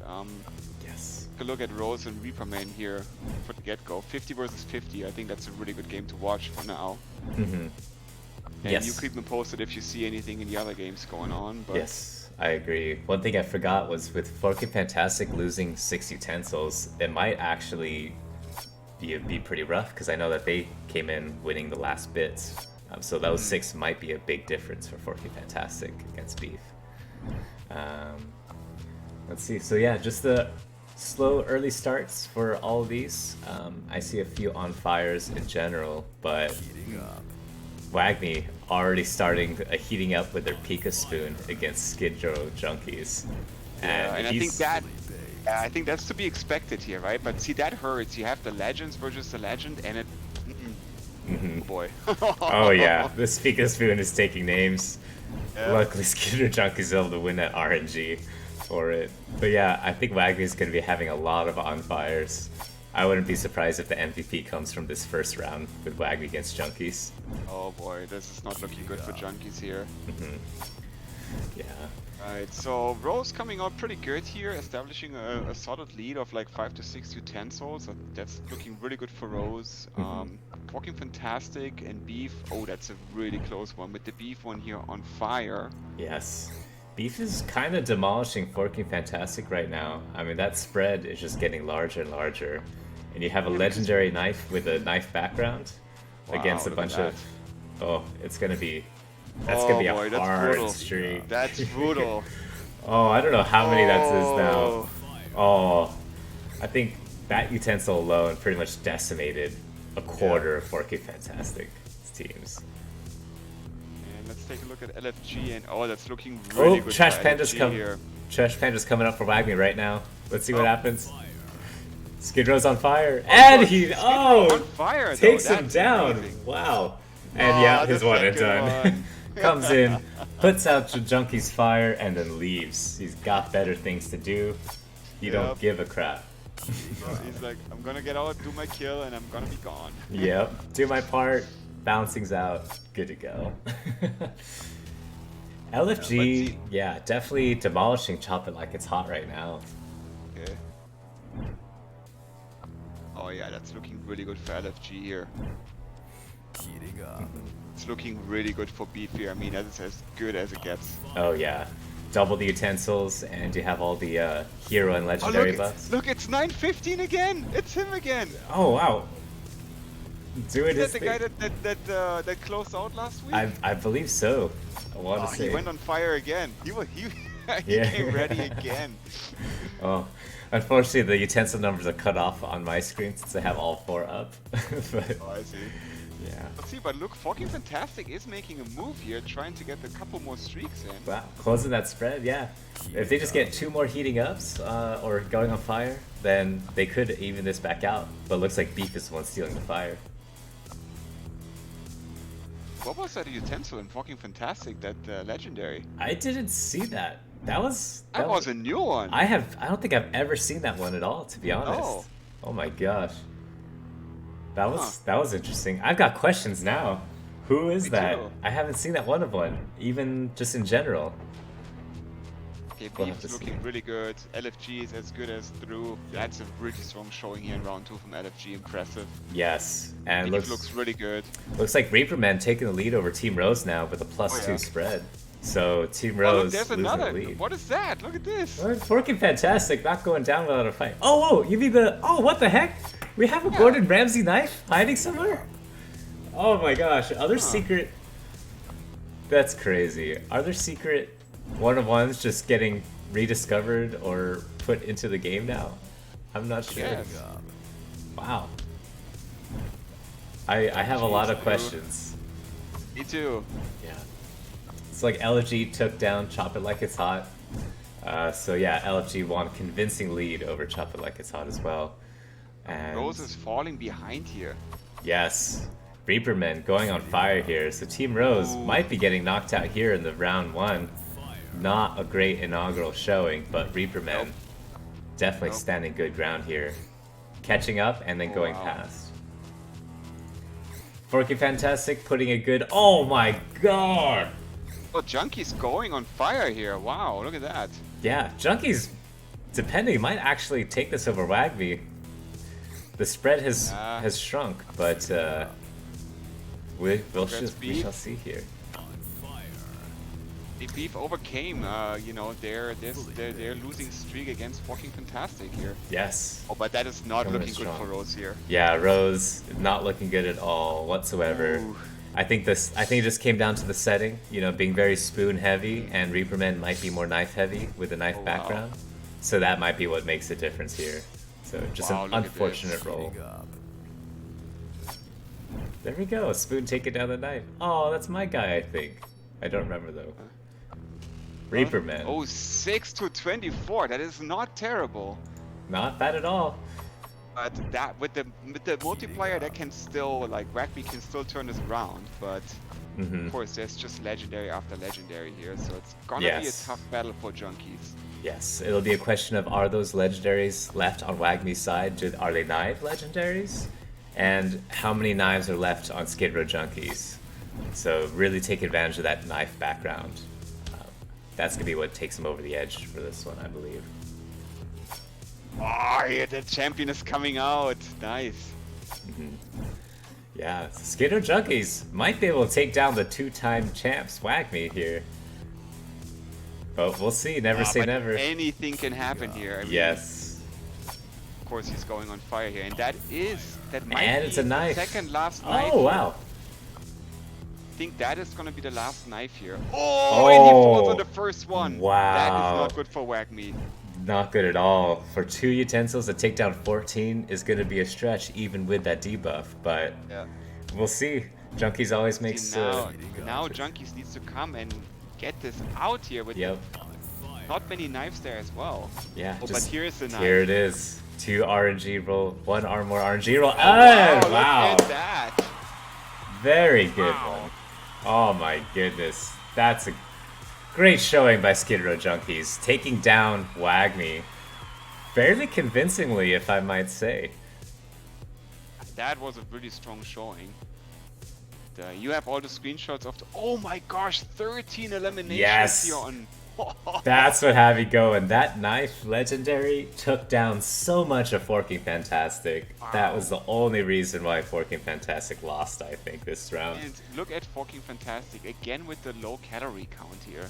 Yes. Take a look at Rose and Reaperman here for the get-go. 50 versus 50. I think that's a really good game to watch for now. Mm-hmm. And you Yes. keep me posted if you see anything in the other games going on. But Yes, I agree. One thing I forgot was with Forky Fantastic losing 6 utensils, it might actually be pretty rough because I know that they came in winning the last bits. So those 6 might be a big difference for Forky Fantastic against Beef. Um, let's see. So yeah, just the slow early starts for all of these. I see a few on fires in general, but Wagme already starting heating up with their Pika Spoon against Skid Row Junkies. Yeah, and he's, I think that's to be expected here, right? But see, that hurts. You have the legends versus the legend, and it. Oh boy. Oh yeah, this Pika Spoon is taking names. Yeah. Luckily, Skid Row Junkies able to win that RNG for it. But yeah, I think Wagme is going to be having a lot of on fires. I wouldn't be surprised if the MVP comes from this first round with Wagme against Junkies. Oh boy, this is not looking good for Junkies here. Yeah. Right, so Rose coming out pretty good here, establishing a solid lead of like 5 to 6 utensils. That's looking really good for Rose. Walking Fantastic and Beef. Oh, that's a really close one with the Beef one here on fire. Yes. Beef is kind of demolishing Forking Fantastic right now. I mean, that spread is just getting larger and larger. And you have a legendary knife with a knife background against a bunch of... Oh, it's going to be... That's going to be a hard streak. That's brutal. Oh, I don't know how many that is now. Oh, I think that utensil alone pretty much decimated a quarter of Forking Fantastic teams. And let's take a look at LFG, and oh, that's looking really good. Trash Panda's Trash Panda's coming up for Wagme right now. Let's see what happens. Skid Row's on fire, and he on fire, takes him down. Amazing. Wow. And yeah, his one and done. Comes in, puts out the Junkie's fire, and then leaves. He's got better things to do. You don't give a crap. He's like, I'm gonna get out, do my kill, and I'm gonna be gone. Yep, do my part, bouncing's out, good to go. LFG, yeah, definitely demolishing Chop It Like It's Hot right now. Okay. Oh yeah, that's looking really good for LFG here. Heating up. It's looking really good for Beef here. I mean, that's as good as it gets. Oh yeah. Double the utensils, and you have all the hero and legendary buffs. Look, it's 915 again! It's him again! Oh wow. Doing Is that the guy that closed out last week? I believe so. I want to say. He went on fire again. He came ready again. Oh, unfortunately the utensil numbers are cut off on my screen since I have all 4 up. But, oh, I see. Yeah. Let's see, but look, Forking Fantastic is making a move here, trying to get a couple more streaks in. Wow, closing that spread, yeah. If they just get 2 more heating ups or going on fire, then they could even this back out. But it looks like Beef is the one stealing the fire. What was that utensil in Forking Fantastic, that legendary? I didn't see that. That was a new one. I don't think I've ever seen that one at all, to be honest. No. Oh my gosh. That was interesting. I've got questions now. Who is that? Too. I haven't seen that one, even just in general. Okay, Beef's looking really good. LFG is as good as through. That's a really strong showing here in round 2 from LFG. Impressive. Yes, and looks really good. Looks like Reaperman taking the lead over Team Rose now with a +2 spread. So Team Rose there's losing another. the lead. What is that? Look at this. Well, it's working fantastic. Not going down without a fight. Oh, you mean the? Oh, what the heck? We have a Gordon Ramsay knife hiding somewhere? Oh my gosh, are there secret... That's crazy. Are there secret one-of-ones just getting rediscovered or put into the game now? I'm not sure. Yes. Wow. I have a lot of questions. Me too. Yeah. It's like LFG took down Chop It Like It's Hot. So yeah, LFG won a convincing lead over Chop It Like It's Hot as well. And Rose is falling behind here. yes, Reaperman going on fire here. So Team Rose might be getting knocked out here in the round 1. Not a great inaugural showing, but Reaperman definitely standing good ground here. Catching up and then going past. Forky Fantastic putting a good... Oh my god! Oh, Junkie's going on fire here. Wow, look at that. Yeah, Junkie's, depending, might actually take this over Wagme. The spread has shrunk, but we shall see here. The Beef overcame, their losing streak against Forking Fantastic here. Yes. Oh, but that is not looking good for Rose here. Yeah, Rose not looking good at all whatsoever. Ooh. I think it just came down to the setting, being very spoon heavy, and Reaperman might be more knife heavy with a knife background. So that might be what makes a difference here. So just Wow, an look at this. unfortunate roll. There we go. Spoon taking down the knife. Oh, that's my guy, I think. I don't remember though. Reaper Man. Oh, 6 to 24. That is not terrible. Not bad at all. But that with the multiplier, that can still, like, Rugby can still turn this around. But of course, there's just legendary after legendary here, so it's gonna be a tough battle for junkies. Yes, it'll be a question of, are those legendaries left on Wagmi's side? Are they knife legendaries? And how many knives are left on Skid Row junkies? So really take advantage of that knife background. That's gonna be what takes him over the edge for this one, I believe. Oh, yeah, the champion is coming out. Nice. Yeah, Skid Row junkies might be able to take down the two-time champs Wagmi here. But we'll see. Never say never. Anything can happen here. I mean, yes. Of course, he's going on fire here, and that might And be it's a knife. the second last knife. Oh wow. I think that is gonna be the last knife here. Oh, and he falls on the first one. Wow. That is not good for Wagmi. Not good at all. For 2 utensils to take down 14 is going to be a stretch, even with that debuff. But we'll see. Junkies always makes. Now Junkies needs to come and get this out here with not many knives there as well. Yeah. But here's the knife. Here it is. 2 RNG roll, 1 more RNG roll. Wow! Wow. Look at that. Very good one. Oh my goodness. That's a great showing by Skid Row Junkies, taking down Wagmi fairly convincingly, if I might say. That was a really strong showing. You have all the screenshots of the... Oh my gosh, 13 eliminations here on... That's what have you going. That knife legendary took down so much of Forking Fantastic. Wow. That was the only reason why Forking Fantastic lost, I think, this round. And look at Forking Fantastic, again with the low calorie count here.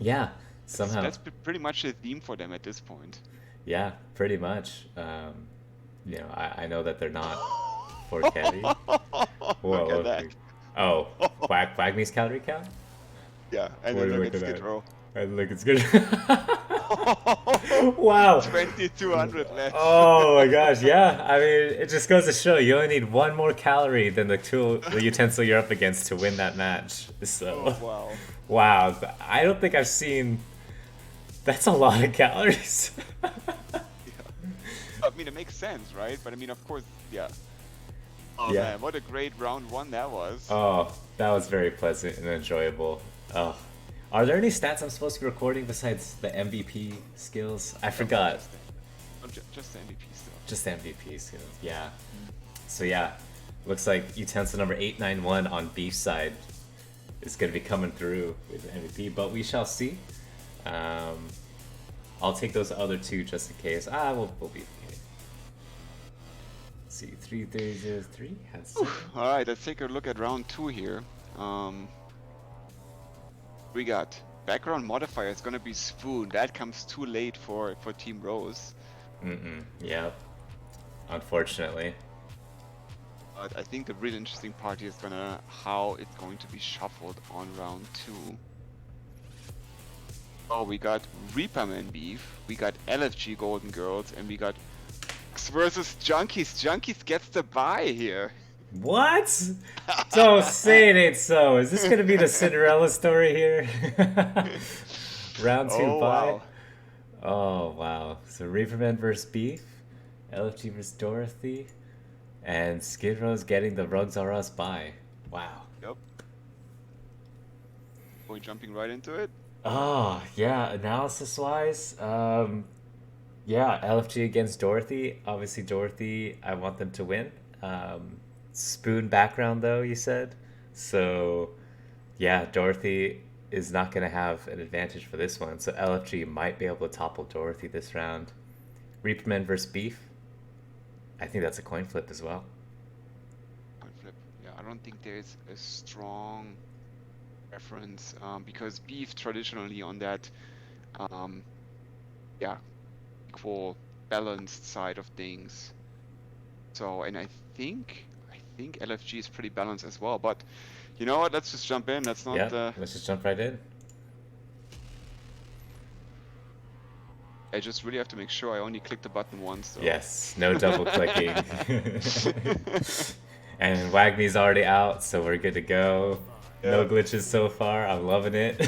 Yeah, somehow. That's pretty much the theme for them at this point. Yeah, pretty much. You know, I know that they're not fork heavy. Whoa, look at that. Oh, Wagmi's calorie count? Yeah, and then look at Skid Row. And look, it's good. Wow. 2,200 left. Oh my gosh, yeah. I mean, it just goes to show you only need 1 more calorie than the utensil you're up against to win that match. So, wow. Wow. I don't think I've seen... That's a lot of calories. I mean, it makes sense, right? But I mean, of course, Oh man, what a great round 1 that was. Oh, that was very pleasant and enjoyable. Oh. Are there any stats I'm supposed to be recording besides the MVP skills? I forgot. Just the MVP stuff. Just the MVP skills, yeah. So yeah, looks like utensil number 891 on Beef's side is going to be coming through with the MVP, but we shall see. I'll take those other 2 just in case. We'll be okay. Let's see, 3303 has. Alright, let's take a look at round 2 here. We got background modifier. It's gonna be Spoon. That comes too late for Team Rose. Yep. Unfortunately. But I think the really interesting part here is how it's going to be shuffled on round 2. Oh, we got Reaperman Beef, we got LFG Golden Girls, and we got versus Junkies. Junkies gets the bye here. What? Don't say it ain't so. Is this gonna be the Cinderella story here? Round 2 bye. Wow. Oh wow. So Reaperman versus Beef, LFG versus Dorothy, and Skid Row's getting the Rugs R Us bye. Wow. Yep. Are we jumping right into it? Oh yeah. Analysis wise, yeah, LFG against Dorothy. Obviously Dorothy, I want them to win. Spoon background though, you said. So yeah, Dorothy is not going to have an advantage for this one. So LFG might be able to topple Dorothy this round. Reaperman versus Beef. I think that's a coin flip as well. Coin flip. Yeah, I don't think there's a strong preference because Beef traditionally on that equal balanced side of things. So, and I think LFG is pretty balanced as well, but you know what, let's just jump in. Let's not let's just jump right in. I just really have to make sure I only click the button once, though. Yes, no double clicking. And Wagme's already out, so we're good to go. No Yeah. glitches so far. I'm loving it.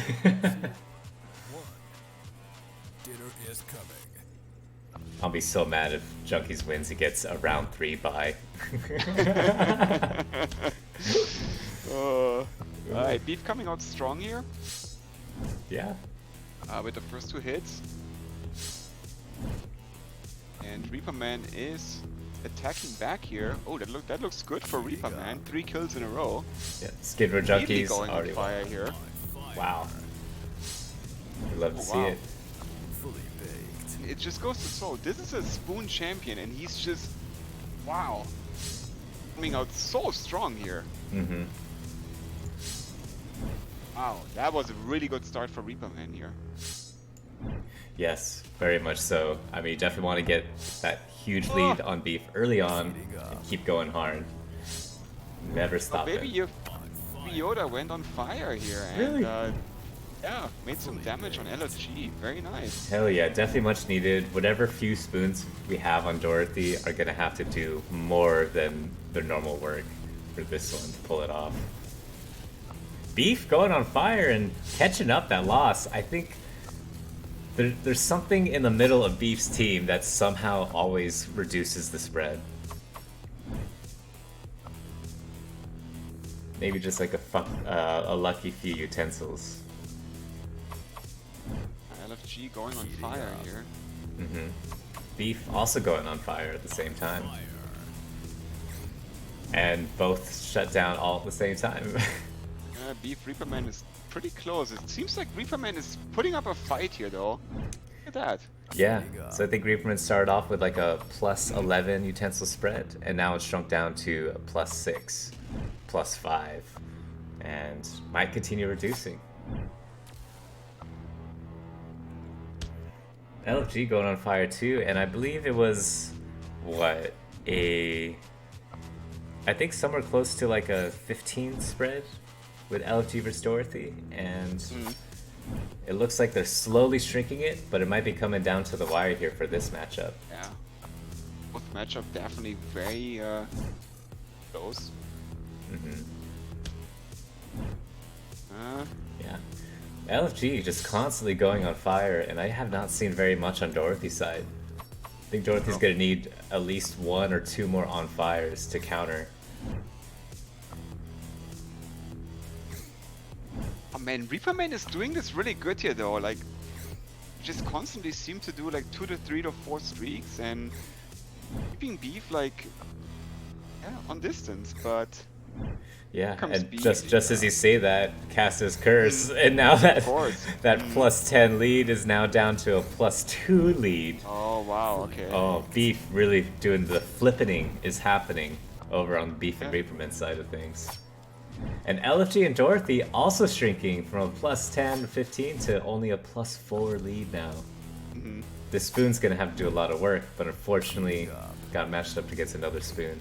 Dinner is coming. I'll be so mad if Junkies wins. He gets a round 3 bye. Alright, Beef coming out strong here Yeah. with the first 2 hits. And Reaper Man is attacking back here. Oh, that looks good for Reaper Man. 3 kills in a row. Yeah. Skid Row Immediately Junkies going on already won. fire here. Wow. We'd love to Oh, see wow. it. Fully baked. It just goes to show. This is a Spoon champion, and he's just, wow, coming out so strong here. Mm-hmm. Wow, that was a really good start for Reaper Man here. Yes, very much so. I mean, you definitely want to get that huge lead on Beef early on and keep going hard. Never stop Baby it. Yoda went on fire here, and Really? yeah, made some damage on LFG. Very nice. Hell yeah, definitely much needed. Whatever few spoons we have on Dorothy are gonna have to do more than their normal work for this one to pull it off. Beef going on fire and catching up that loss. I think there's something in the middle of Beef's team that somehow always reduces the spread. Maybe just like a lucky few utensils. LFG going on fire here. Mm-hmm. Beef also going on fire at the same time. And both shut down all at the same time. Beef Reaper Man is pretty close. It seems like Reaper Man is putting up a fight here, though. Look at that. Yeah, so I think Reaperman started off with like a plus 11 utensil spread, and now it's shrunk down to a plus 6, plus 5, and might continue reducing. LFG going on fire too, and I believe it was, what, I think somewhere close to like a 15 spread with LFG versus Dorothy, and it looks like they're slowly shrinking it, but it might be coming down to the wire here for this matchup. Yeah. Both matchup definitely very close. Mm-hmm. Uh, Yeah. LFG just constantly going on fire, and I have not seen very much on Dorothy's side. I think Dorothy's gonna need at least 1 or 2 more on fires to counter. Oh man, Reaper Man is doing this really good here though. Like, just constantly seem to do like 2 to 3 to 4 streaks and keeping Beef like, yeah, on distance. But Yeah, comes and Beef. just as you say that, cast his curse, and now that course. that plus 10 lead is now down to a plus 2 lead. Oh wow, okay. Oh, Beef really doing the flippening is happening over on the Beef and Yeah. Reaperman side of things. And LFG and Dorothy also shrinking from a plus 10, 15 to only a plus 4 lead now. Mhm. This spoon's gonna have to do a lot of work, but unfortunately got matched up against another spoon.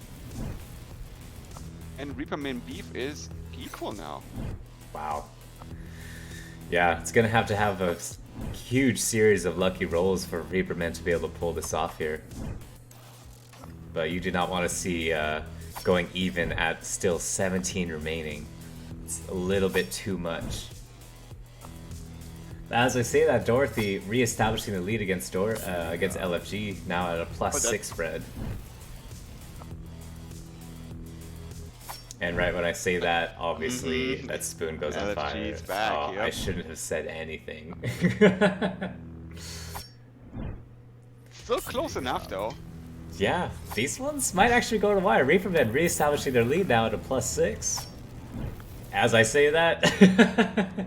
And Reaper Man Beef is equal now. Wow. Yeah, it's gonna have a huge series of lucky rolls for Reaperman to be able to pull this off here. But you do not want to see going even at still 17 remaining. It's a little bit too much. As I say that, Dorothy re-establishing the lead against LFG, now at a plus 6 spread. And right when I say that, obviously that spoon goes on fire. LFG's back, Oh, I yep. shouldn't have said anything. Still close enough though. Yeah, these ones might actually go to the wire. Reaperman re-establishing their lead now at a plus 6. As I say that.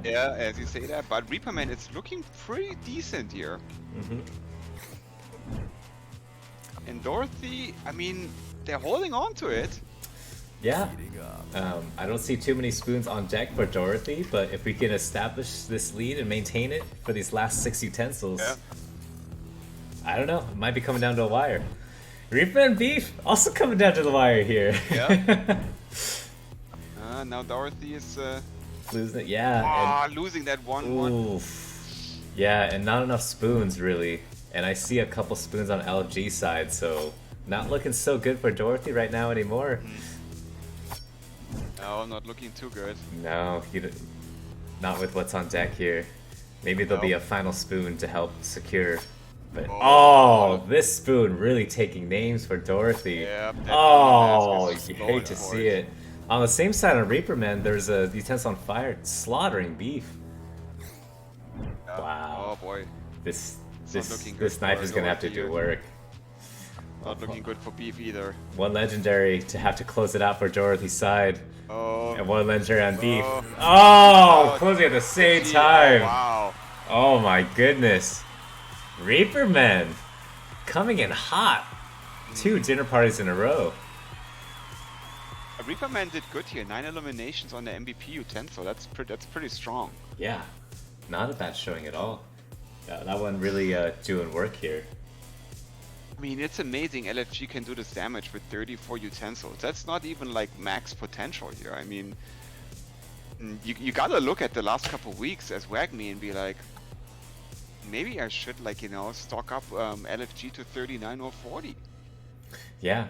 Yeah, as you say that, but Reaper Man is looking pretty decent here. Mhm. And Dorothy, I mean, they're holding on to it. Yeah. I don't see too many spoons on deck for Dorothy, but if we can establish this lead and maintain it for these last 6 utensils, Yeah. I don't know, it might be coming down to a wire. Reaper and Beef also coming down to the wire here. Yeah. Now Dorothy is Losing it, yeah. losing that 1-1. Oof. Yeah, and not enough spoons really And I see a couple spoons on LFG side, so not looking so good for Dorothy right now anymore. No, not looking too good. No, not with what's on deck here. Maybe there'll be Nope. a final spoon to help secure. But Oh. this spoon really taking names for Dorothy. Yep, that Monet mask Oh, is you going hate to for see it. On the same side on Reaper Man, there's a Utensil on fire slaughtering beef. Yeah. Wow. Oh boy. This not looking good this knife for is gonna have to Dorothy do here. work. Not looking good for beef either. One legendary to have to close it out for Dorothy's side. Oh. And one legendary on beef. Oh. Oh, closing at the same Gee, time. Oh, wow. Oh my goodness. Reaper Man coming in hot. 2 dinner parties in a row. Reaper Man did good here. 9 eliminations on the MVP Utensil. That's pretty strong. Yeah, not a bad showing at all. That one really doing work here. I mean, it's amazing LFG can do this damage with 34 utensils. That's not even like max potential here. I mean, you gotta look at the last couple weeks as Wagme and be like, maybe I should, like, you know, stock up LFG to 39 or 40. Yeah,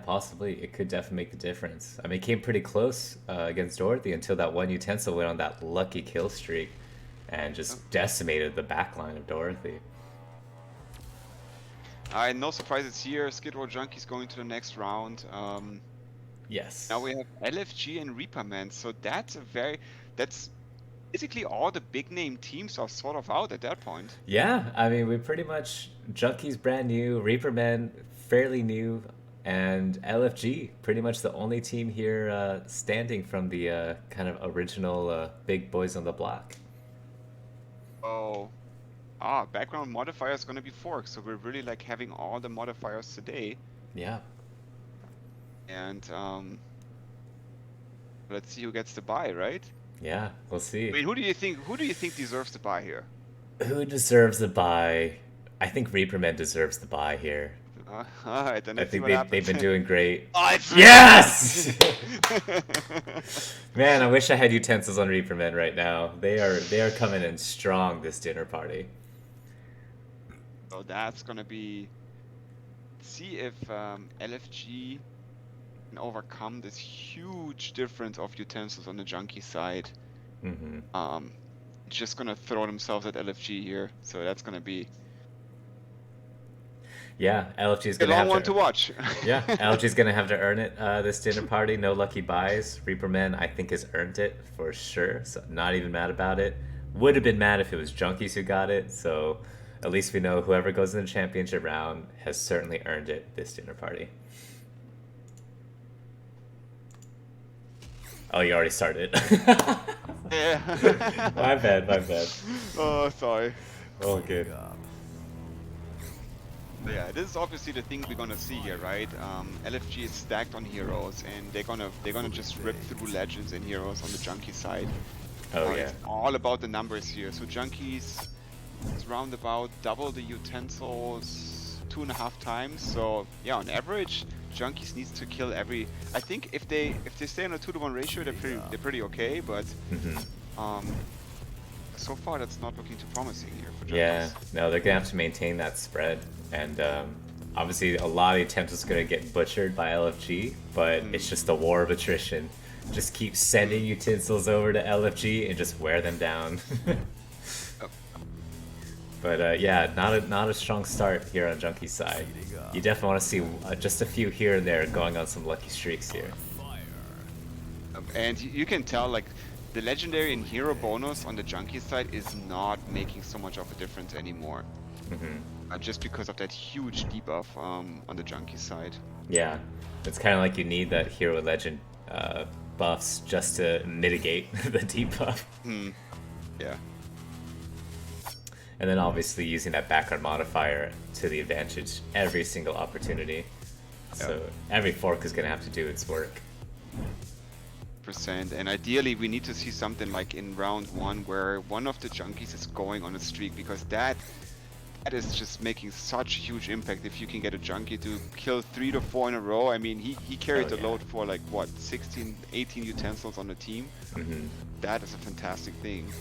possibly. It could definitely make a difference. I mean, it came pretty close against Dorothy until that one utensil went on that lucky kill streak and just decimated the backline of Dorothy. No surprises here. Skid Row Junkies going to the next round. Yes. Now we have LFG and Reaper Man. So that's basically all the big name teams are sort of out at that point. Yeah, I mean, we pretty much Junkie's brand new, Reaper Man fairly new, and LFG pretty much the only team here standing from the kind of original big boys on the block. Oh, background modifier is gonna be forked. So we're really like having all the modifiers today. Yeah. And let's see who gets the buy, right? Yeah, we'll see. I mean, who do you think deserves the buy here? Who deserves the buy? I think Reaper Man deserves the buy here. All right, then I let's see think what happens. they've been doing great. Oh, it's Yes! Man, I wish I had utensils on Reaper Man right now. They are coming in strong this dinner party. So that's gonna be. See if LFG can overcome this huge difference of utensils on the junkie side. Mm-hmm. Just gonna throw themselves at LFG here. So that's gonna be Yeah, LFG is a gonna long have one to watch. Yeah, LG is gonna have to earn it this dinner party. No lucky buys. Reaper Man, I think, has earned it for sure. So not even mad about it. Would have been mad if it was Junkies who got it. So at least we know whoever goes in the championship round has certainly earned it this dinner party. Oh, you already started. Yeah. My bad. Oh, sorry. Oh, good. Yeah, this is obviously the thing we're gonna see here, right? LFG is stacked on heroes, and they're gonna just rip through legends and heroes on the junkie side. Oh yeah. It's all about the numbers here. So junkies is round about double the utensils 2.5 times. So yeah, on average, junkies needs to kill every. I think if they stay on a 2-to-1 ratio, they're pretty okay. But so far that's not looking too promising here for junkies. Yeah, no, they're gonna have to maintain that spread, and obviously a lot of utensils gonna get butchered by LFG, but it's just a war of attrition. Just keep sending utensils over to LFG and just wear them down. But yeah, not a strong start here on Junkie's side. You definitely want to see just a few here and there going on some lucky streaks here. And you can tell, like, the legendary and hero bonus on the junkie side is not making so much of a difference anymore. Just because of that huge debuff on the junkie side. Yeah, it's kind of like you need that hero and legend buffs just to mitigate the debuff. Yeah. And then obviously using that background modifier to the advantage every single opportunity. So every fork is going to have to do its work. And ideally we need to see something like in round 1 where one of the junkies is going on a streak, because that is just making such a huge impact. If you can get a junkie to kill 3 to 4 in a row, I mean, he carried the load for like what, 16, 18 utensils on the team. That is a fantastic thing.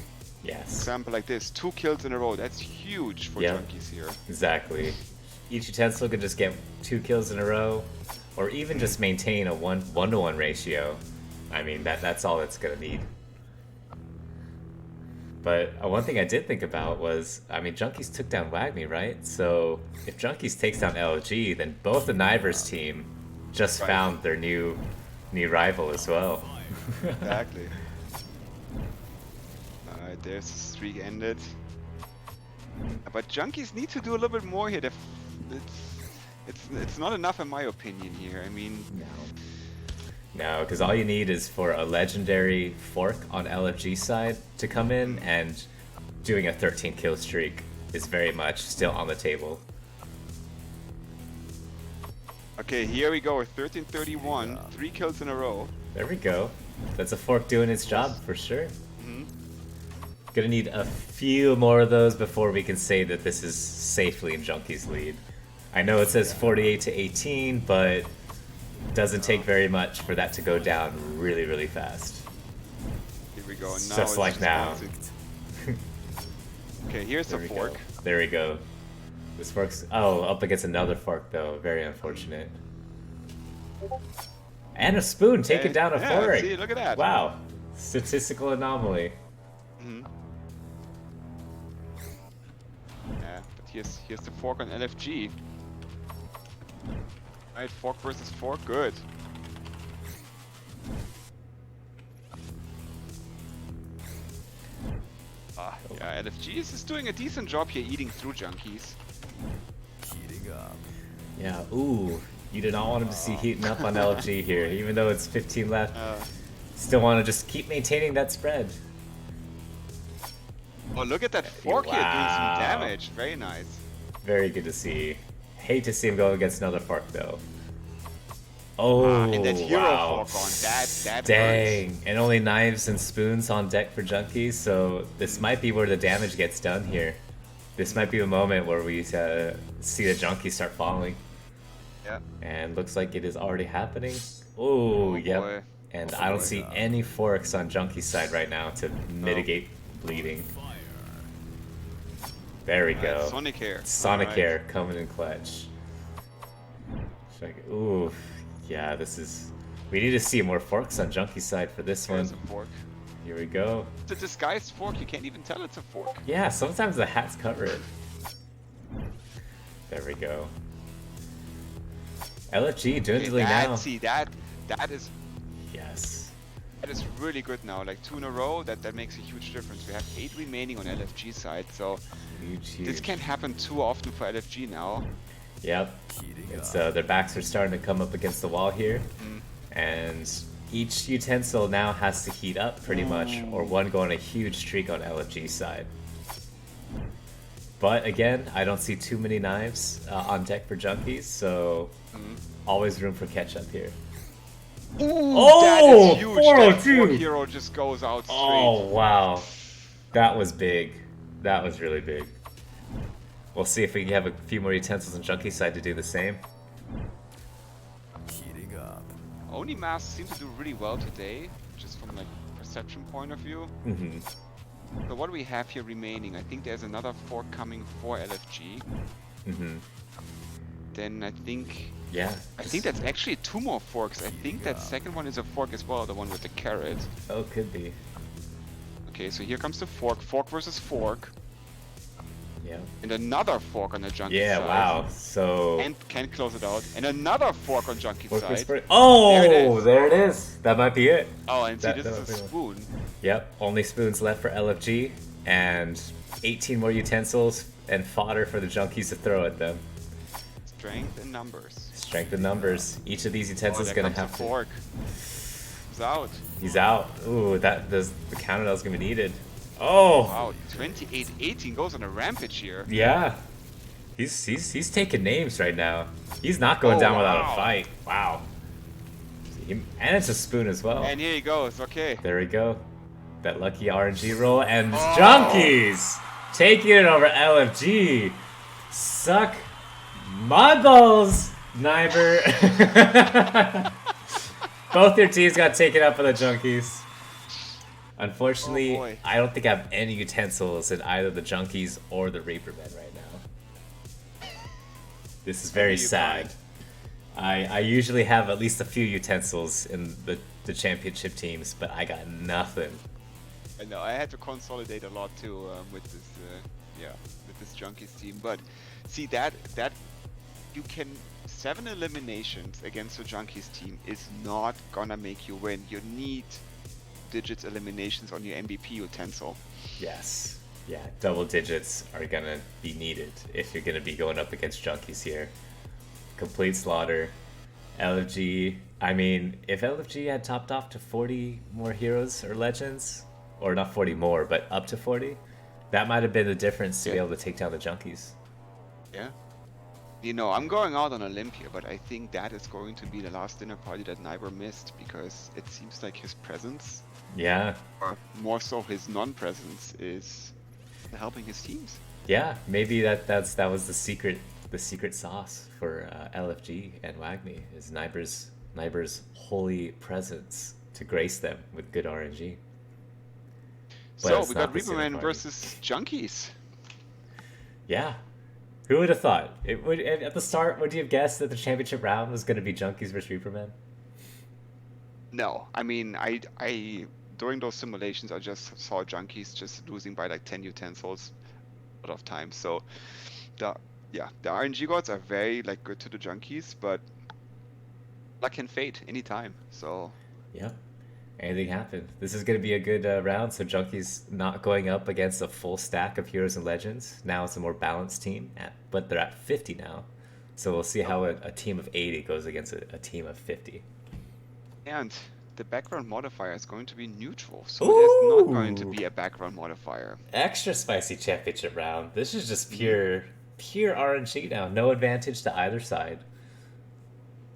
Yes. Example like this, 2 kills in a row. That's huge for Yeah. junkies here. Exactly. Each utensil could just get 2 kills in a row, or even just maintain a 1-to-1 ratio. I mean, that's all it's gonna need. But one thing I did think about was, I mean, Junkies took down Wagme, right? So if Junkies takes down LG, then both the Nivers team just Right. found their new rival as well. Exactly. Alright, there's the streak ended. But junkies need to do a little bit more here. It's not enough in my opinion here. I mean, No, because all you need is for a legendary fork on LFG side to come in, and doing a 13 kill streak is very much still on the table. okay, here we go. 1331, 3 kills in a row. There we go. That's a fork doing its job for sure. Mhm. Gonna need a few more of those before we can say that this is safely in Junkie's lead. I know it says 48 to 18, but doesn't take very much for that to go down really, really fast. Here we go. And now Just it's like now. bouncing. Okay, here's the There we fork. go. There we go. This fork's up against another fork though. Very unfortunate. And a spoon taking down a yeah, fork. see, look at that. Wow. Statistical anomaly. Mhm. Yeah, but here's the fork on LFG. Right, fork versus fork, good. Yeah, LFG is just doing a decent job here eating through junkies. Heating up. Yeah, ooh. You did not want him to see heating up on LG here, even though it's 15 left. Still want to just keep maintaining that spread. Oh, look at that fork here doing Wow. some damage. Very nice. Very good to see. Hate to see him go against another fork though. Oh, And that hero wow. fork on that Dang. hurts. And only knives and spoons on deck for junkies, so this might be where the damage gets done here. This might be the moment where we see the junkies start falling. Yeah. And looks like it is already happening. Oh, yep. boy. And Oh, I don't boy. see any forks on Junkie's side right now to mitigate bleeding. There we go. Sonic hair. Sonic Alright. Air coming in clutch. Ooh, yeah, this is... We need to see more forks on Junkie's side for this one. There's a fork. Here we go. It's a disguised fork. You can't even tell it's a fork. Yeah, sometimes the hats cover it. There we go. LFG dwindling now. See, that is Yes. really good now. Like 2 in a row, that makes a huge difference. We have 8 remaining on LFG side, so Huge. this can't happen too often for LFG now. Yep. Heating It's up. their backs are starting to come up against the wall here, and each utensil now has to heat up pretty much, or one go on a huge streak on LFG side. But again, I don't see too many knives on deck for junkies, so always room for catch up here. Oh, that is huge. That 402. fork hero just goes out straight. Oh wow, that was big. That was really big. We'll see if we can have a few more utensils on junkie side to do the same. Heating up. Oni masks seem to do really well today, just from like perception point of view. Mm-hmm. So what do we have here remaining? I think there's another fork coming for LFG. Mm-hmm. Then I think Yeah. that's actually 2 more forks. I think that second one is a fork as well, the one with the carrot. Oh, could be. Okay, so here comes the fork. Fork versus fork. Yeah. And another fork on the junkie Yeah. side. Wow. So. And can close it out. And another fork on junkie Fork side. whisper- Oh, There it is. there it is. That might be it. Oh, and see, That- this that is might a be one. spoon. Yep. Only spoons left for LFG, and 18 more utensils and fodder for the junkies to throw at them. Strength in numbers. Strength in numbers. Each of these Oh, utensils there gonna comes the have to. fork. He's out. He's out. Ooh, the countdown's gonna be needed. Oh. Wow, 28-18 goes on a rampage here. Yeah. He's taking names right now. He's not going Oh, down without wow. a fight. Wow. And it's a spoon as well. And here he goes, okay. There we go. That lucky RNG roll and Oh. junkies taking it over LFG. Suck my balls, Niver. Both your teams got taken up by the junkies. Unfortunately, boy. I don't think I have any utensils in either the Junkies or the Reapermen right now. This is very do you sad. I usually have at least a few utensils in the championship teams, but I got nothing. I know I had to consolidate a lot too with this, with this Junkies team. But see that you can 7 eliminations against the Junkies team is not gonna make you win. You need digits eliminations on your MVP utensil. Yes. Yeah, double digits are gonna be needed if you're gonna be going up against Junkies here. Complete slaughter. LFG, I mean, if LFG had topped off to 40 more heroes or legends, or not 40 more, but up to 40, that might have been the difference to be able to take down the Junkies. Yeah. You know, I'm going out on a limb here, but I think that is going to be the last dinner party that Nyber missed, because it seems like his presence, Yeah. or more so his non-presence, is helping his teams. Yeah, maybe that was the secret sauce for LFG and WAGMI is Nyber's holy presence to grace them with good RNG. But So it's we not got the dinner Reaperman party. versus Junkies. Yeah. Who would have thought? It would at the start. Would you have guessed that the championship round was going to be Junkies versus Reaperman? No, I mean, I during those simulations, I just saw Junkies just losing by like 10 utensils a lot of times. So the RNG gods are very like good to the Junkies, but luck can fade anytime. So Yep. Anything happened. This is going to be a good round. So Junkies not going up against a full stack of heroes and legends. Now it's a more balanced team, but they're at 50 now. So we'll see how a team of 80 goes against a team of 50. and the background modifier is going to be neutral, so there's not going to Ooh. be a background modifier. Extra spicy championship round. This is just pure RNG now. No advantage to either side.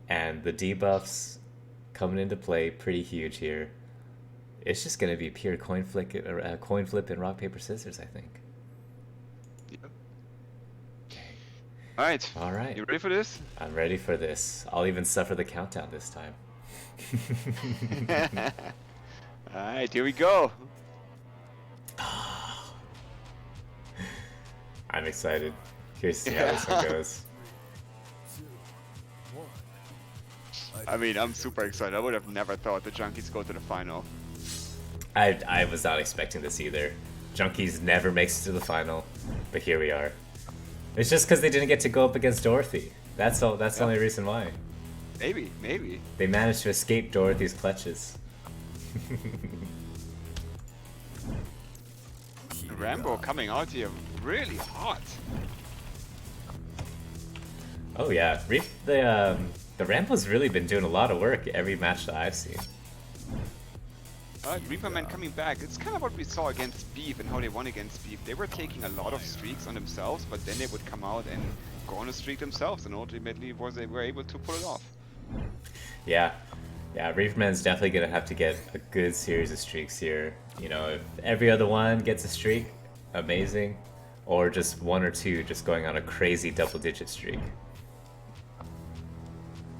And the debuffs coming into play pretty huge here. It's just going to be pure coin flip and rock paper scissors, I think. Yep. Okay. All All right. you ready for this? I'm ready for this. I'll even suffer the countdown this time. All right, here we go. I'm excited. Curious to see how this one goes. I mean, I'm super excited. I would have never thought the Junkies go to the final. I was not expecting this either. Junkies never makes it to the final, but here we are. It's just because they didn't get to go up against Dorothy. That's all. That's the only reason why. Maybe. They managed to escape Dorothy's clutches. Rambo coming out here really hot. Oh yeah, the Rambo's really been doing a lot of work every match that I've seen. Reaperman coming back. It's kind of what we saw against Beef and how they won against Beef. They were taking a lot of streaks on themselves, but then they would come out and go on a streak themselves, and ultimately they were able to pull it off. Yeah, Reaperman's definitely gonna have to get a good series of streaks here. You know, if every other one gets a streak, amazing, or just one or two just going on a crazy double-digit streak.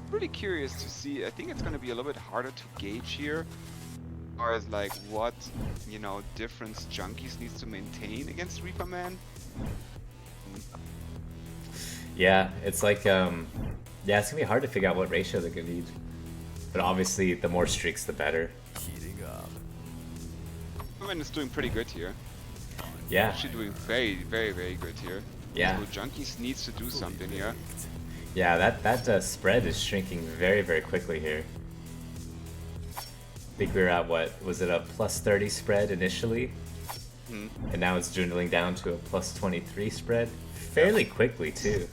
Really curious to see. I think it's going to be a little bit harder to gauge here, as far as like what difference Junkies needs to maintain against Reaperman. Yeah, it's like it's gonna be hard to figure out what ratio they're gonna need. But obviously, the more streaks, the better. Heating up. Reaperman is doing pretty good here. Yeah, Actually doing very, very, very good here. yeah, So Junkies needs to do something here. yeah. That spread is shrinking very, very quickly here. I think we were at what was it, a plus 30 spread initially, and now it's dwindling down to a plus 23 spread fairly quickly too.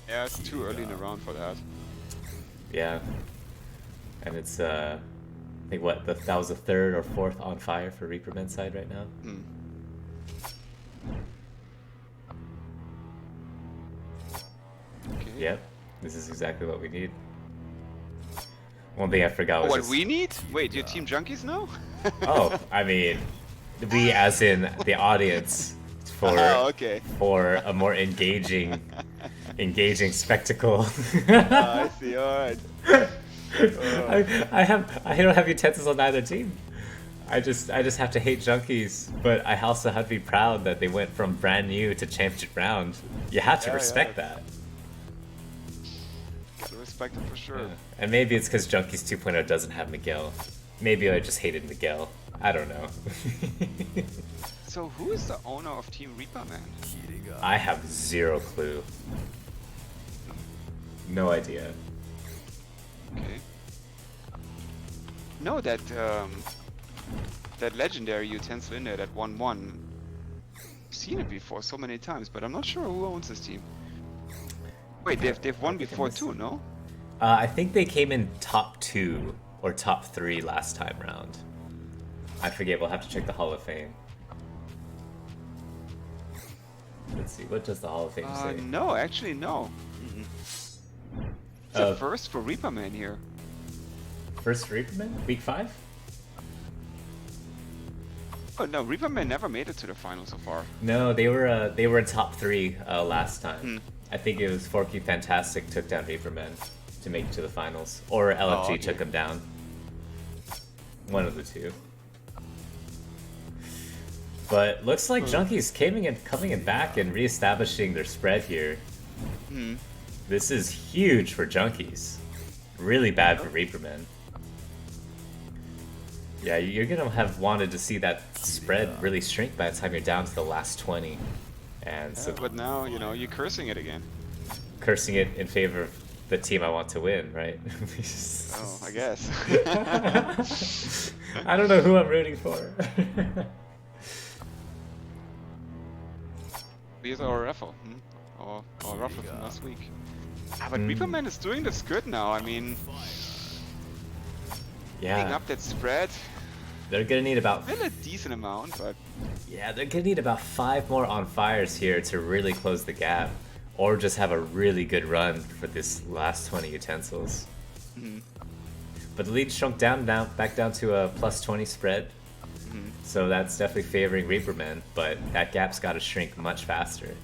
Yeah, it's too early in the round for that. Yeah, and it's I think that was the third or fourth on fire for Reaperman's side right now. Okay. Yep, this is exactly what we need. One thing I forgot was What just, we need? Wait, your Team Junkies now? oh, I mean, we as in the audience for Oh, okay. for a more engaging spectacle. I see. All right. I don't have utensils on either team. I just have to hate junkies, but I also have to be proud that they went from brand new to championship round. You have to Yeah, respect yeah. that. Gotta respect it for sure. Yeah. And maybe it's because Junkies 2.0 doesn't have Miguel. Maybe I just hated Miguel. I don't know. So who is the owner of Team Reaper, man? Heating up. I have zero clue. No idea. Okay. No, that that legendary utensil in there, that 1-1. Seen it before so many times, but I'm not sure who owns this team. Wait, they've won before too, no? I think they came in top 2 or top 3 last time round. I forget, we'll have to check the Hall of Fame. Let's see, what does the Hall of Fame say? No, actually no. It's a first for Reaper Man here. First Reaperman? Week 5? Oh no, Reaper Man never made it to the final so far. No, they were in top 3 last time. Hmm. I think it was Forky Fantastic took down Reaperman to make it to the finals, or LFG okay. took him down. One of the two. But looks like Junkies coming in back and reestablishing their spread here. Hmm. This is huge for Junkies. Really bad for Reaperman. Yeah, you're gonna have wanted to see that spread really shrink by the time you're down to the last 20. And so But now, you know, you're cursing it again. cursing it in favor of the team I want to win, right? Oh, I guess. I don't know who I'm rooting for. Here's our Raffle. Our Raffle from last week. But Reaper Man is doing this good now. I mean, picking Yeah, up that spread. they're gonna need about Still a decent amount, but they're gonna need about 5 more on fires here to really close the gap, or just have a really good run for this last 20 utensils. But the lead shrunk back down to a plus 20 spread, so that's definitely favoring Reaperman. But that gap's got to shrink much faster.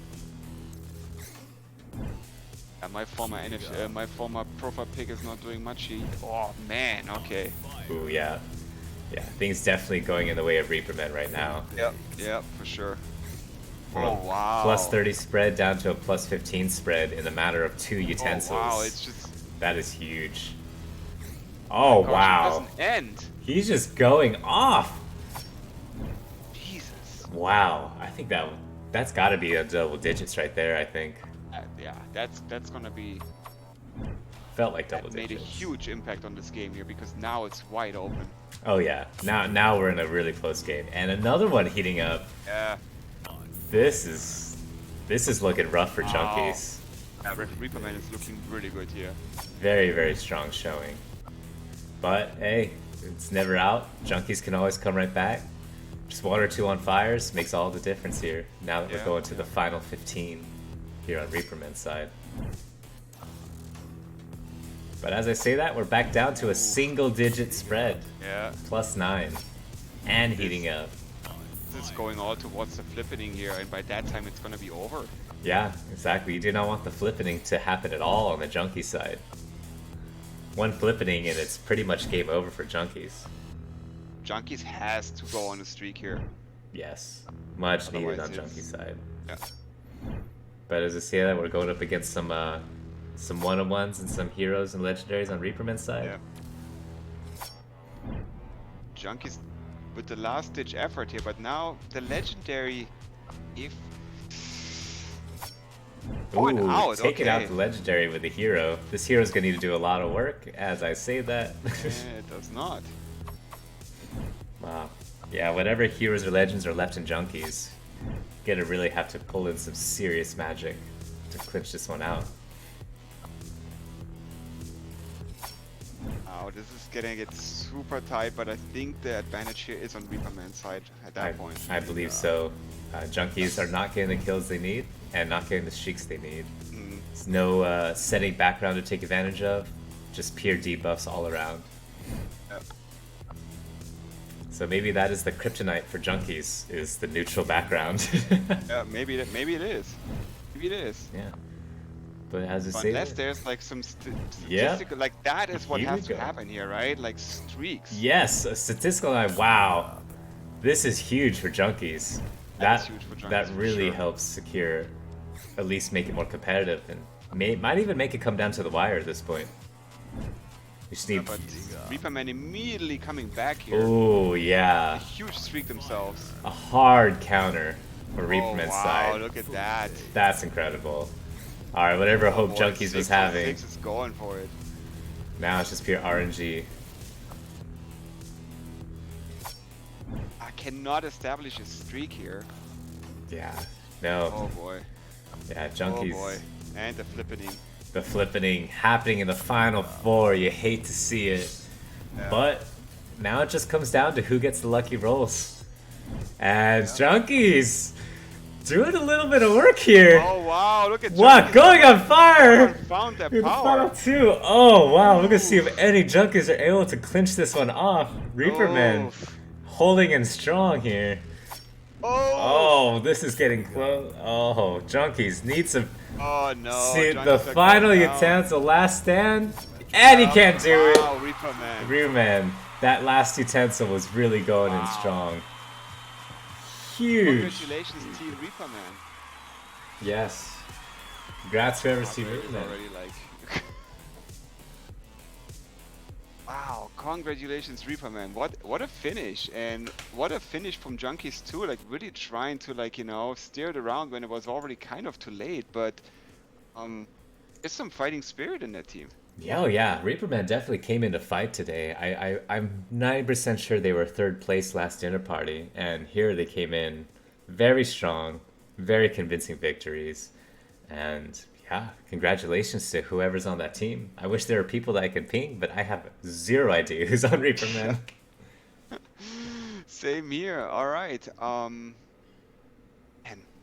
my former profile pick is not doing much. Oh man, okay. Ooh, yeah, things definitely going in the way of Reaperman right now. Yep, for sure. From Oh a wow. Plus 30 spread down to a plus 15 spread in a matter of 2 Oh utensils. wow, it's just. That is huge. Oh Gosh, it wow, doesn't end. he's just going off. Jesus. Wow, I think that's got to be a double digits right there. I think Yeah, that's gonna be. felt like double Made a digits. huge impact on this game here because now it's wide open. Oh yeah, now we're in a really close game, and another one heating up. Yeah. This is looking rough for Junkies. Yeah, Reaper Man is looking really good here. Very, very strong showing. But hey, it's never out. Junkies can always come right back. Just 1 or 2 on fires makes all the difference here. Now that we're going to the final 15 here on Reaperman's side. But as I say that, we're back down to a single-digit spread. Yeah. Plus 9. And heating up. This is going all towards the flippening here, and by that time it's gonna be over. Yeah, exactly. You do not want the flippening to happen at all on the Junkie side. One flippening and it's pretty much game over for Junkies. Junkies has to go on a streak here. Yes, much needed on Otherwise Junkie it's- side. Yeah. But as I say that, we're going up against some one-on-ones and some heroes and legendaries on Reaperman's side. Yeah. Junkies with the last-ditch effort here, but now the legendary, if going Ooh, out, taking out okay. the legendary with the hero. This hero's gonna need to do a lot of work as I say that. It does not. Wow. Yeah, whatever heroes or legends are left in Junkies, gonna really have to pull in some serious magic to clinch this one out. Oh, this is gonna get super tight, but I think the advantage here is on Reaper Man's side at that point. I believe so. Junkies are not getting the kills they need and not getting the streaks they need. There's no setting background to take advantage of, just pure debuffs all around. Yep. So maybe that is the kryptonite for Junkies, is the neutral background. Yeah, maybe it is. Maybe it is. Yeah. But as I But say, unless there's like some Yeah. statistical, like that is what Here has we to go. happen here, right? Like streaks. yes, a statistical line. Wow. This is huge for junkies. That is huge for junkies, That for really sure. helps secure, at least make it more competitive, and might even make it come down to the wire at this point. You just need. But Reaper Man immediately coming back here. Oh A yeah, huge streak themselves. a hard counter for Oh Reaperman's wow, side. look at that. That's incredible. All right, whatever hope Boy, Junkies was 6 having, 6 is going for it. now it's just pure RNG. I cannot establish a streak here. Yeah, no. Oh boy. Yeah, Oh Junkies. boy. And the flippening. The flippening happening in the final four. You hate to see it. Yeah. But now it just comes down to who gets the lucky rolls. And Yeah. Junkies doing a little bit of work here. Oh wow, look at What? Junkies. Going on fire! Found their In the power. final two. Oh wow, we're gonna see if any Junkies are able to clinch this one off. Reaperman Oof. holding in strong here. Oh. Oh, this is getting close. Oh, Junkies need some. Oh no. See Junkies the are final going down. utensil, last stand, and he can't do it. Wow, Reaper Man. Reaperman, that last utensil was really going in Wow. strong. Huge. Congratulations, Team Reaper Man. Yes. Congrats whoever's Team Moderator's Reaperman. already like. Wow, congratulations, Reaper Man. What a finish, and what a finish from Junkies too. Like really trying to like steer it around when it was already kind of too late. But there's some fighting spirit in that team. Yeah, oh yeah, Reaperman definitely came in to fight today. I'm 90% sure they were third place last dinner party, and here they came in very strong, very convincing victories, and yeah, congratulations to whoever's on that team. I wish there were people that I could ping, but I have zero idea who's on Reaperman. Same here. All right. Man,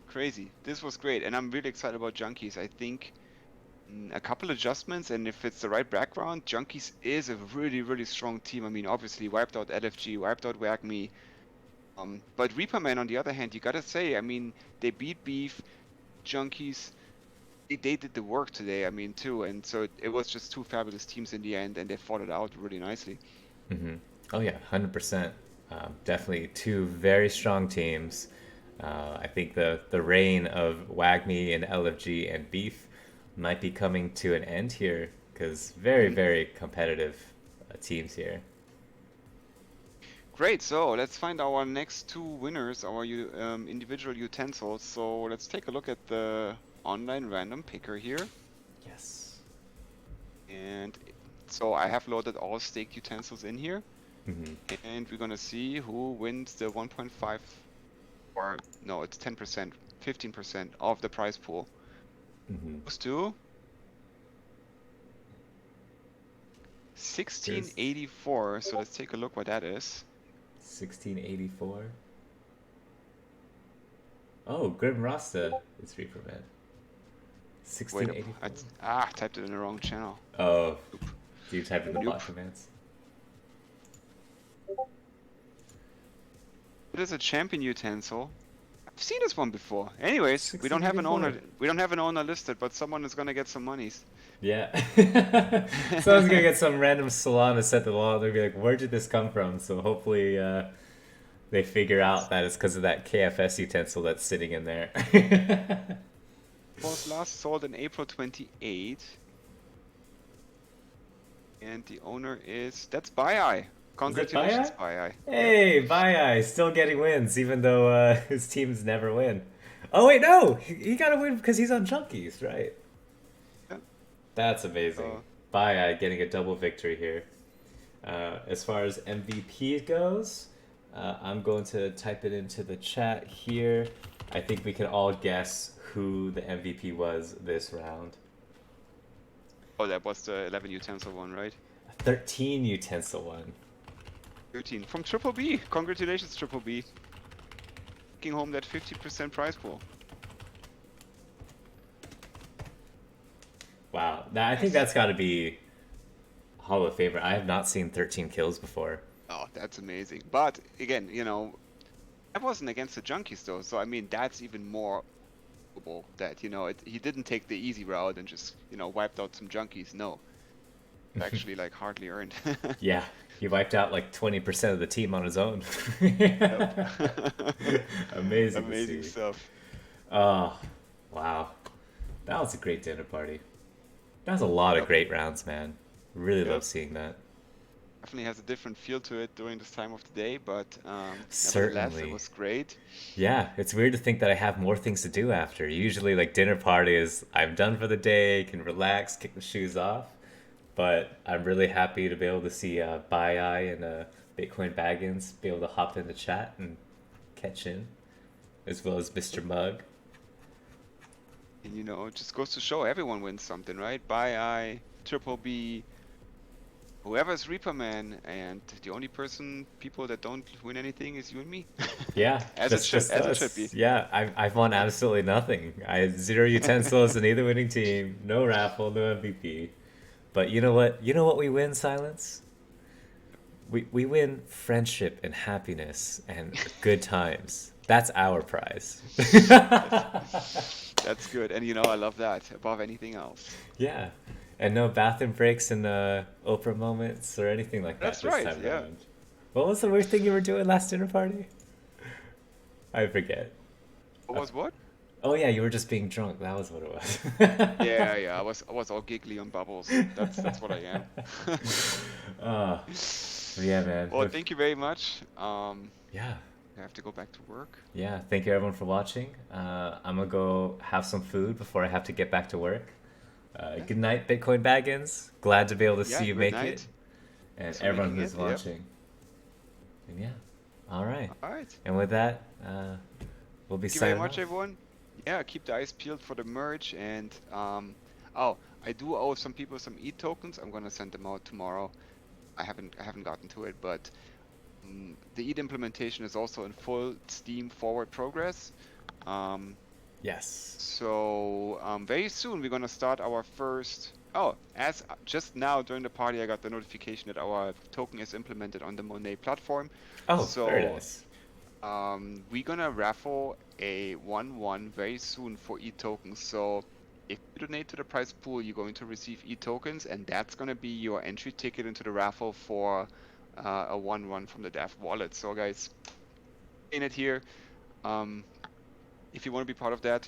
crazy. This was great, and I'm really excited about Junkies. I think a couple adjustments, and if it's the right background, Junkies is a really, really strong team. I mean, obviously wiped out LFG, wiped out WAGME. But Reaperman, on the other hand, you gotta say, I mean, they beat Beef, Junkies. They did the work today, I mean, too, and so it was just two fabulous teams in the end, and they fought it out really nicely. Hmm. Oh yeah, 100%. Definitely two very strong teams. I think the reign of WAGME and LFG and Beef might be coming to an end here, because very, very competitive teams here. Great, so let's find our next two winners, our individual utensils. So let's take a look at the online random picker here. Yes. And so I have loaded all staked utensils in here. Hmm. And we're gonna see who wins the 1.5, or no, it's 10%, 15% of the prize pool. Hmm. Goes to 1684. So let's take a look what that is. 1684. Oh, Grim Rasta is Reaperman. Wait, 1684. typed it in the wrong channel. Oh, do you type in the Nope. bot commands? It is a champion utensil. I've seen this one before. Anyways, we don't have an owner. 1684. We don't have an owner listed, but someone is gonna get some monies. Yeah. Someone's gonna get some random Solana set to the law. They'll be like, where did this come from? So hopefully they figure out that it's because of that KFS utensil that's sitting in there. Was last sold in April 28. And the owner that's Bai. Congratulations, Bai. Hey, Baiai, still getting wins, even though his teams never win. Oh wait, no! He got a win because he's on Junkies, right? Yeah. That's amazing. Baiai getting a double victory here. As far as MVP goes, I'm going to type it into the chat here. I think we can all guess who the MVP was this round. Oh, that was the 11 utensil one, right? 13 utensil one. 13 from Triple B. Congratulations, Triple B. Taking home that 50% prize pool. Wow, I think that's got to be Hall of Famer. I have not seen 13 kills before. Oh, that's amazing. But again, I wasn't against the Junkies though, so I mean that's even more that he didn't take the easy route and just wiped out some Junkies. No, it's actually like hardly earned. Yeah, He wiped out like 20% of the team on his own. Yep. Amazing to Amazing see. stuff. Oh, wow. That was a great dinner party. That was a lot of Yep. great rounds, man. Really love Yep. seeing that. Definitely has a different feel to it during this time of the day, but nevertheless, it Certainly. was great. Yeah, it's weird to think that I have more things to do after. Usually, like dinner party is I'm done for the day, can relax, kick the shoes off. But I'm really happy to be able to see Bai and Bitcoin Baggins be able to hop in the chat and catch in, as well as Mr. Mug. And it just goes to show everyone wins something, right? Buy Triple B, whoever's Reaper Man, and the only people that don't win anything is you and me. Yeah, As it just should, just as it should be. us. Yeah, I've won absolutely nothing. I had 0 utensils in either winning team, no raffle, no MVP. But you know what? You know what we win, Silence? We win friendship and happiness and good times. That's our prize. That's that's good, and I love that above anything else. Yeah. And no bathroom breaks and Oprah moments or anything like that That's this right, time yeah. around. What was the worst thing you were doing last dinner party? I forget. What was what? Oh yeah, you were just being drunk. That was what it Yeah, was. yeah. I was all giggly on bubbles. That's what I am. Oh, yeah, man. Well, thank you very much. Yeah, I have to go back to work. yeah. Thank you everyone for watching. I'm gonna go have some food before I have to get back to work. Yeah, Good night, Bitcoin Baggins. Glad to be able to see yeah. you Great make it, night. and Thanks for everyone making who's it. Yep. watching. And yeah, all right. All right. And with that, we'll be Thank you very signing much, off. everyone. Yeah, keep the eyes peeled for the merge. And oh, I do owe some people some E tokens. I'm gonna send them out tomorrow. I haven't gotten to it, but the ETH implementation is also in full steam forward progress. Yes. So very soon we're gonna start our first. Oh, as just now during the party, I got the notification that our token is implemented on the Monet platform. Oh, very So nice. we're gonna raffle a 1-1 very soon for E tokens. So if you donate to the prize pool, you're going to receive E tokens, and that's gonna be your entry ticket into the raffle for a 1-1 from the DAF wallet. So guys, in it here. Um, if you want to be part of that,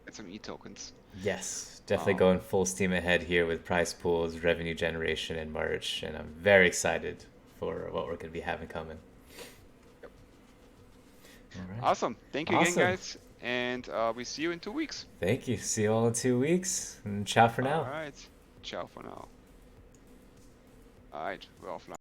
get some E tokens. Yes, definitely Um, going full steam ahead here with prize pools, revenue generation, and merch, and I'm very excited for what we're going to be having coming. yep. All right. Awesome. Thank you again, Awesome. guys. And we see you in 2 weeks. Thank you. See you all in 2 weeks, and ciao for All now. right. Ciao for now. All right. We're offline.